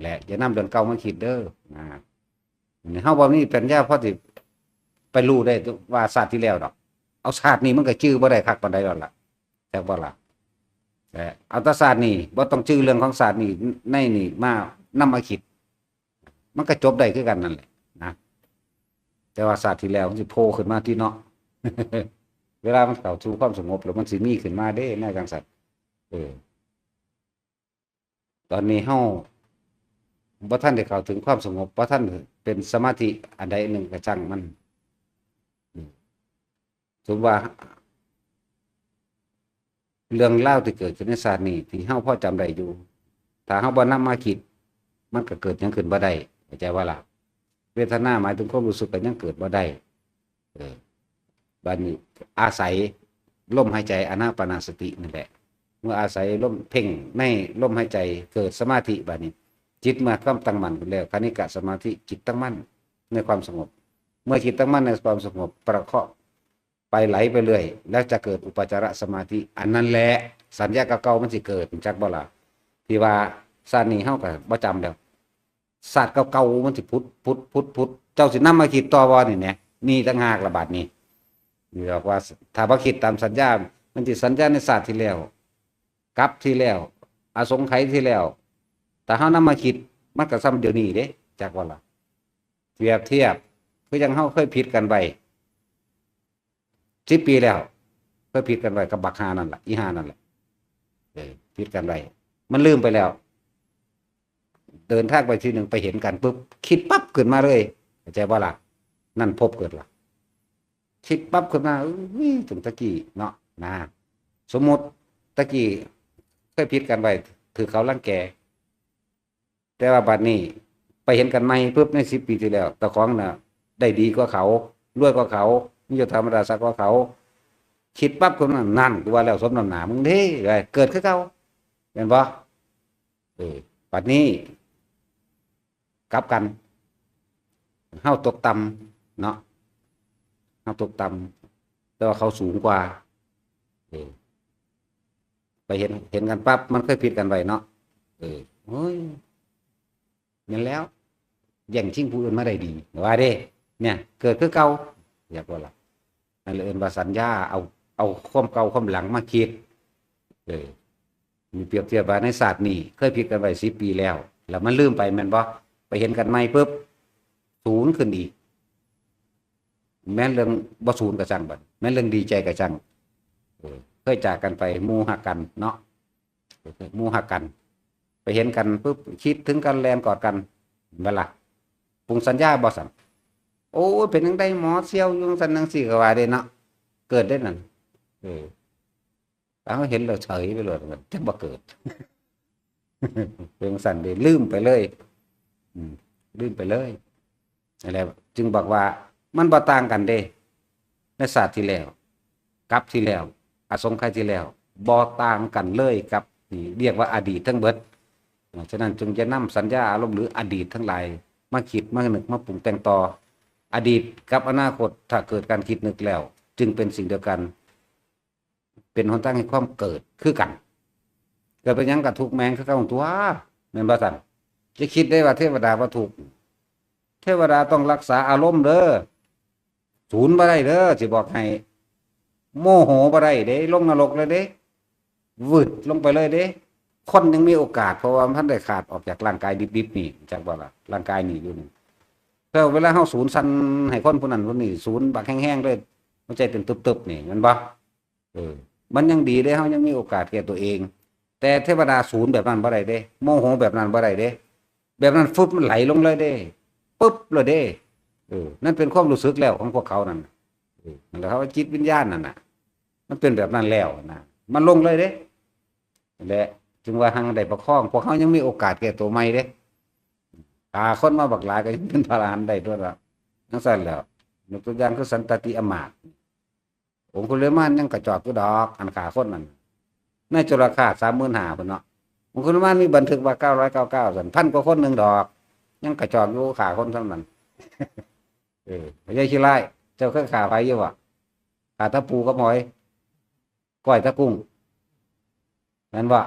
แหละจะนำเรื่องเก่ามาคิดเด้อเฮาบ่มีปัญญาพอสิไปรู้ได้ว่าศาสตร์ที่แล้วดอกเอาศาสตร์นี้มันก็จื้อบ่ได้คักปานใดดอกล่ะแต่บ่ล่ะแต่เอาแต่ศาสตร์นี่บ่ต้องจื้อเรื่องของศาสตร์นี่ในนี่มานำมาคิดมันก็จบได้คือกันนั่นแหละนะแต่ว่าศาสตร์ที่แล้วมันสิโผล่ขึ้นมาที่เนาะ เวลามันเข้าสู่ความสงบแล้วมันสิมีขึ้นมาเด้ในจังซั่นตอนนี้เฮาบ่ทันได้เข้าถึงความสงบบ่ทันเป็นสมาธิอันใดหนึ่งก็ช่างมันสมว่าเรื่องเล่าที่เกิดขึ้นในศาสตร์นี้ที่เฮาพอจำได้อยู่ถ้าเฮาบ่นำมาคิดมันก็เกิดหยังขึ้นบ่ได้เข้าใจว่าล่ะเวทนาหมายถึงความรู้สึกก็ยังเกิดบ่ได้บัดนี้อาศัยลมหายใจอานาปานสตินั่นแหละเมื่ออาศัยลมเพ่งในลมหายใจเกิดสมาธิบัดนี้จิตเมื่อความตั้งมั่นขึ้นแล้วคณิกะสมาธิจิตตั้งมั่นในความสงบเมื่อจิตตั้งมั่นในความสงบประเคาะไปไหลไปเรื่อยแล้วจะเกิดอุปจารสมาธิอันนั้นแหละสัญญาเก่าๆมันสิเกิดจักบ่ล่ะที่ว่าศาสตร์นี้เฮาก็บ่จำแล้วศาสตร์เก่าๆมันสิพุทธเจ้าสินำมาคิดต่อบ่นี่แหละนี่ต่างหากละบาดนี้นี่บอกว่าถ้าบ่คิดตามสัญญามันสิสัญญาในศาสตร์ที่แล้วกับที่แล้วอสงไขยที่แล้วแต่เฮานำมาคิดมันก็ซ้ำเดี๋ยวนี้เด้จักว่าล่ะเปรียบเทียบคือจังเฮาเคยผิดกันไว้10 ปีแล้วเคยผิดกันไว้กับบักหานั่นล่ะอีหานั่นแหละผิดกันไว้มันลืมไปแล้ว เดินทางไปที่หนึ่งไปเห็นกันปุ๊บคิดปั๊บขึ้นมาเลยเข้าใจบ่ล่ะนั่นพบเกิดล่ะคิดปั๊บขึ้นมาถึงตะกี้เนาะนะสมมติตะกี้เคยผิดกันไว้ถือเขารังแกแต่ว่าบัดนี้ไปเห็นกันใหม่ปุ๊บใน10 ปีที่แล้วตะของน่ะได้ดีกว่าเขารวยกว่าเขามีธรรมดาสักกว่าเขาคิดปั๊บขึ้นมานั่นกูว่าแล้วสมน้ำหน้ามึงเด้เกิดขึ้นเขาเห็นบ่บัดนี้กลับกันเฮาตกต่ำเนาะเฮาตกต่ำแต่ว่าเขาสูงกว่าไปเห็นกันปั๊บมันเคยผิดกันไว้เนาะโอ้ยงั้นแล้วแย่งชิงผู้อื่นมาได้ดีว่าเด้เนี่ยเกิดคือเก่าอยากว่าล่ะนั่นเลยเอิ้นว่าสัญญาเอาความเก่าความหลังมาคิดมีเปรียบเทียบว่าในศาสตร์นี่เคยผิดกันไว้10 ปีแล้วมันลืมไปแม่นบ่ไปเห็นกันใหม่ปุ๊บศูนย์ขึ้นอีกแม้นเรื่องบ่ศูนย์ก็จังบัดแม้นเรื่องดีใจก็จังเคยจากกันไปหมู่ฮักกันเนาะหมู่ฮักกันไปเห็นกันปุ๊บคิดถึงกันแลนกอดกันเวลาปรุงสัญญาบ่สั่นโอ้เป็นจังได๋หมอเสี่ยวอยู่ซั่นจังซี่ก็ว่าได้เนาะเกิดได้นั่นเราเห็นเราเฉยไปเลยมันจะบ่เกิดเป็นสั่นเดลืมไปเลยลืมไปเลยอะไรจึงบอกว่ามันบ่ต่างกันเด้ในศาสตร์ที่แล้วกับที่แล้วอสงไขยที่แล้วบ่ต่างกันเลยกับนี่เรียกว่าอดีตทั้งเบิดฉะนั้นจึงจะนำสัญญาอารมณ์หรืออดีตทั้งหลายมาคิดมานึกมาปรุงแต่งต่ออดีตกับอนาคตถ้าเกิดการคิดนึกแล้วจึงเป็นสิ่งเดียวกันเป็นหนทางแห่งความเกิดคือกันเกิดเป็นยังกับทุกแมงคือเก่าตัวแม่นบ่ซั่นจะคิดได้ว่าเทวดาบ่ถูกเทวดาต้องรักษาอารมณ์เด้อศูนย์บ่ได้เด้อสิบอกให้โมโหบ่ได้เด้ลงนรกเลยเด้วืดลงไปเลยเด้คนยังมีโอกาสเพราะว่ามันได้ขาดออกจากร่างกายดิบๆนี่จักบ่ล่ะร่างกายนี่อยู่นี่แต่เวลาเฮาศูนย์สั่นให้คนผู้นั้นผู้นี้ศูนย์บักแห้งๆเลยหัวใจเต้นตึบๆนี่แม่นบ่มันยังดีเด้เฮายังมีโอกาสแก่ตัวเองแต่เทวดาศูนย์แบบนั้นบ่ได้เด้โมโหแบบนั้นบ่ได้เด้แบบนั้นฟึบมันไหลลงเลยเด้ปึ๊บเลยเด้นั่นเป็นความรู้สึกแล้วของพวกเขานั่นนั่นแหละเขาว่าจิตวิญญาณนั่นน่ะมันเป็นแบบนั้นแล้วนะมันลงเลยเด้นั่นแหละจึงว่าหังได้ประคองพวกเขายังมีโอกาสแก่ตัวใหม่เด้ตาคนมาบักหลายก็ยังเป็นพระอรหันต์ได้ด้วยล่ะจังซั่นแล้วยกตัวอย่างคือสันตติอมาตย์องค์คุลิมานยังกระจอกอยู่ดอกอันขาคนนั้นในจุลคาส 35,000 พุ่นเนาะองค์คุลิมานมีบันทึกว่า999ซั่นพันกว่าคนนึงดอกยังกระจอกอยู่ขาคนเท่านั้นไม่ใช่ขี้ไล่เจ้าเคยขาไปอยู่บ่ขาตะปูกับหอยก้อยตะกุ้งแม่นบ่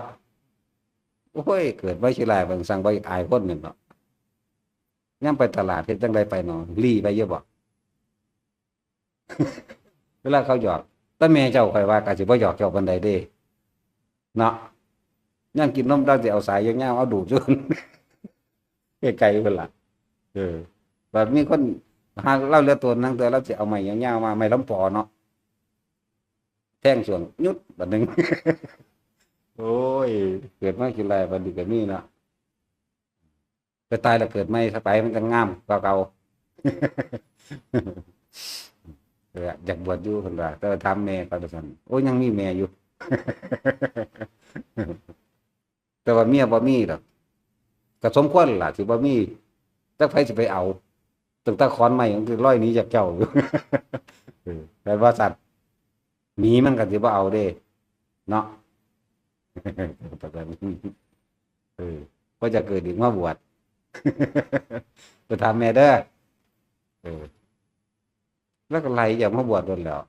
โอ้ยเกิดไว้ขี้ไล่เบิ่งสั่งไปอายคนนี่เนาะยังไปตลาดเฮ็ดจังได๋ไปเนาะลี่ไปอยู่บ่เวลาเขาหยอกแต่แม่เจ้าข่อยว่าก็สิบ่หยอกเจ้าปานใดเด้เนาะยังกินนมได้สิเอาสายยาวๆเอาดูดจนไกลๆพุ่นล่ะแบบมีคนหาเล่าเรือตัวนั่งเตือเราสิเอาไม้ยาวๆมาไม้ลำปอเนาะแท่งส่วนยุดบัดนึงโอ้ยเกิดมาขี้ไล่บัดนี้ก็มีเนาะไปตายแล้วเกิดใหม่ถ้าไปมันจะงามกว่าเก่าอยากบวชอยู่เพิ่นว่าแต่ว่าถามแม่ก็ซั่นโอ้ยยังมีแม่อยู่แต่ว่าเมียบ่มีดอกก็สมควรล่ะสิบ่มีจักไผสิไปเอาตึกตะขอนใหม่มันคือร้อยหนีจากเจ้าอยู่แต่ว่าสัตว์หนีมันก็สิบ่เอาเด้เนาะก็จะเกิดอีกมาบวชไปถามแม่เด้อแล้วก็ไล่อย่ามาบวชโดนแล้ว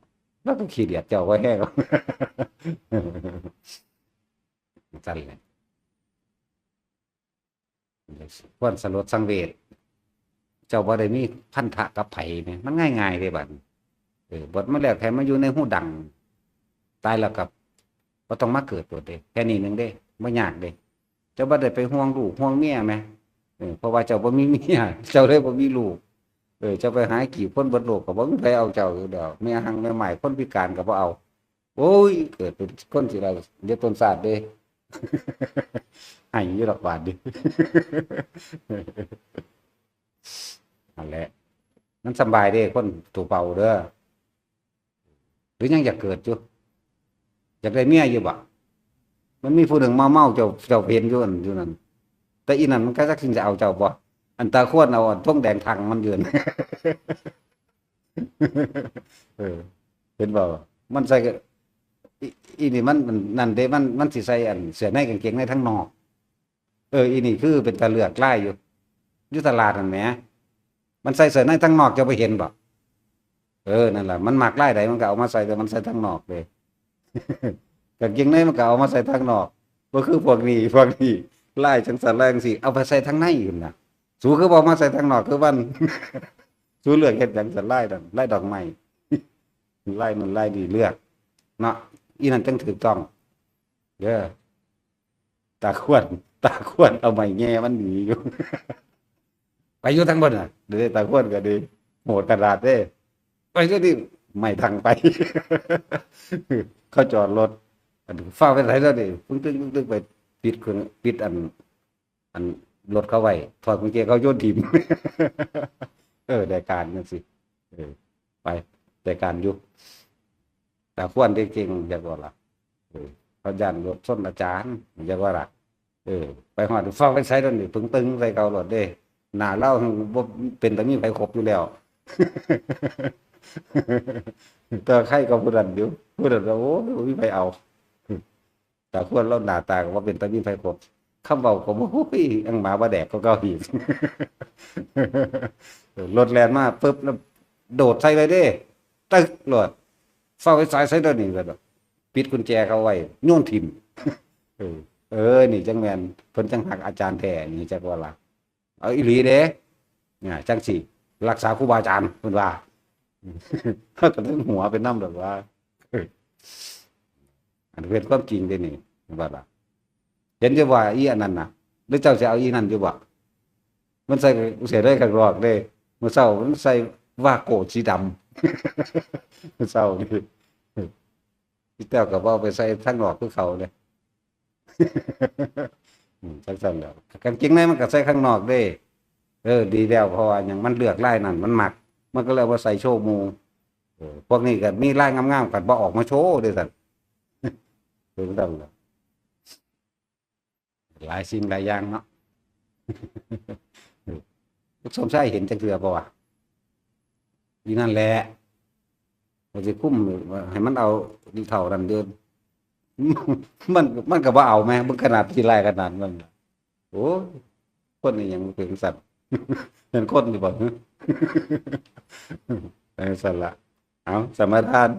แล้วก็ขี้เดียดเจ้าไว้แห้งสั่นเลยควรสลดสังเวชเจ้าบ่ได้มีพันธะกับไผแม่มันง่ายๆเด้บัดบทมาแล้วแค่มาอยู่ในหูดังตายแล้วกับบ่ต้องมาเกิดตัวเด้แค่นี้นึงเด้บ่ยากเด้เจ้าบ่ได้ไปห่วงลูกห่วงเมียแม่เพราะว่าเจ้าบ่มีเมียเจ้าเลยบ่มีลูกเจ้าไปหากี่คนบนโลกก็บ่มีใครเอาเจ้าอยู่ดอกแม่หังแม่ใหม่คนพิการก็บ่เอาโอ้ยเกิดเป็นคนสิได้เดี๋ยวต้นศาสตร์เด้ ให้อยู่ดอกบาทดินั่นแหละมันสำบายเด้คนตัวเป่าเด้อหรือยังอยากเกิดอยู่อยากได้เมียอยู่บ่มันมีผู้หนึ่งเมาเจ้าเห็นอยู่นั่นอยู่นั่นแต่อีนั่นมันก็จักสิจะเอาเจ้าบ่อันตาควรเอาอันท่งแดงทังมันยืน เออเห็นบ่มันใส่ก็อีนี่มันนั่นเด้มันสิใส่อันเสื้อในกางเกงในทั้งนอกอีนี่คือเป็นตาเลือกไล่อยู่ตลาดนั่นแหมมันใส่เสื้อในทั้งนอกจะไปเห็นบ่นั่นแหละมันมักไล่ใดมันก็เอามาใส่แต่มันใส่ทั้งนอกเลย กางเกงในมันก็เอามาใส่ทั้งนอกบ่คือพวกนี้ไล่จังซั่นแรงสิเอาไปใส่ทั้งในอยู่น่ะสูคือบ่มาใส่ทั้งนอกคือวัน สูเลือกเฮ็ดหยังซั่นไล่นั่นไล่ดอกไม้ ไล่มันไล่ดีเลือกเนาะอีนั่นจังถูกต้องเด้อตาควรเอาไม้แง่มันหนีอยู่ ไปอยู่ทั้งบนน่ะเด้อตาควรก็ดีโหดกระดาษเด้ไปอยู่ที่ไม่ทางไป เขาจอดรถอันฟ้าไปไหนแล้วนี่ตึ้งไปปิดเครื่องปิดอันรถเขาไว้ถอดกุญแจเขาโยนถิ่ม ได้การจังซี่ไปได้การอยู่แต่ควรได้เก่งจักว่าล่ะเขาย่านรถชนอาจารย์จักว่าล่ะไปฮอดฟ้าไปใส่แล้วนี่ตึงใส่เขารถเด้หน้าเราบ่เป็นตามีไผครบอยู่แล้ว แต่ใครก็ผู้นั้นอยู่ผู้นั้นโอ้ยบ่มีไผเอาแต่ควรเราหน้าตาก็บ่เป็นตามีไผครบคำเว้าก็บ่โอ้ยอังหมาบ่แดกก็เก่าอีก รถแล่นมาปึ๊บแล้วโดดใส่เลยเด้ตึกรถเฝ้าไว้สายใส่ตัวนี้ก็ดอกปิดกุญแจเขาไว้โยนถิ่ม นี่จังแม่นเพิ่นจังหักอาจารย์แท้นี่จักว่าล่ะเอาอีหลีเด้เนี่ยจังสิรักษาครูบาอาจารย์เพิ่นว่า เขาก็ถึงหัวเป็นนำดอกว่าอันเป็นความจริงเด้นี่ว่าล่ะเห็นจะว่าอีอันนั้นน่ะหรือเจ้าสิเอาอีนั่นอยู่บ่มันใส่เสียได้ข้างนอกเด้มื้อเช้ามันใส่วาโกสีดำ มื้อเช้านี่พี่แต้วก็บ่เอาไปใส่ข้างนอกคือเขาเด้ จังซั่นแหล้วกางเกงในมันก็ใส่ข้างนอกเด้ดีแล้วเพราะว่าหยังมันเลือกลายนั่นมันมักมันก็เลยเอามาใส่โชว์หมู่พวกนี้ก็มีลายงามๆก็บ่ออกมาโชว์เด้อซั่น ถึงซั่นแหล้วหลายสิ่งหลายอย่างเนาะ ลูกสมชายเห็นจังเทื่อบ่วะอีนั่นแหละมันสิคุ้มให้มันเอาดีเท่านั้นเด้อ มันก็บ่เอาแม่เบิ่งขนาดที่ไล่ขนาดนั้นโอ้ยคนนี่ยังถึงสัตว์ เป็นคนอยู่บ่ ซั่นล่ะเอาสมาทาน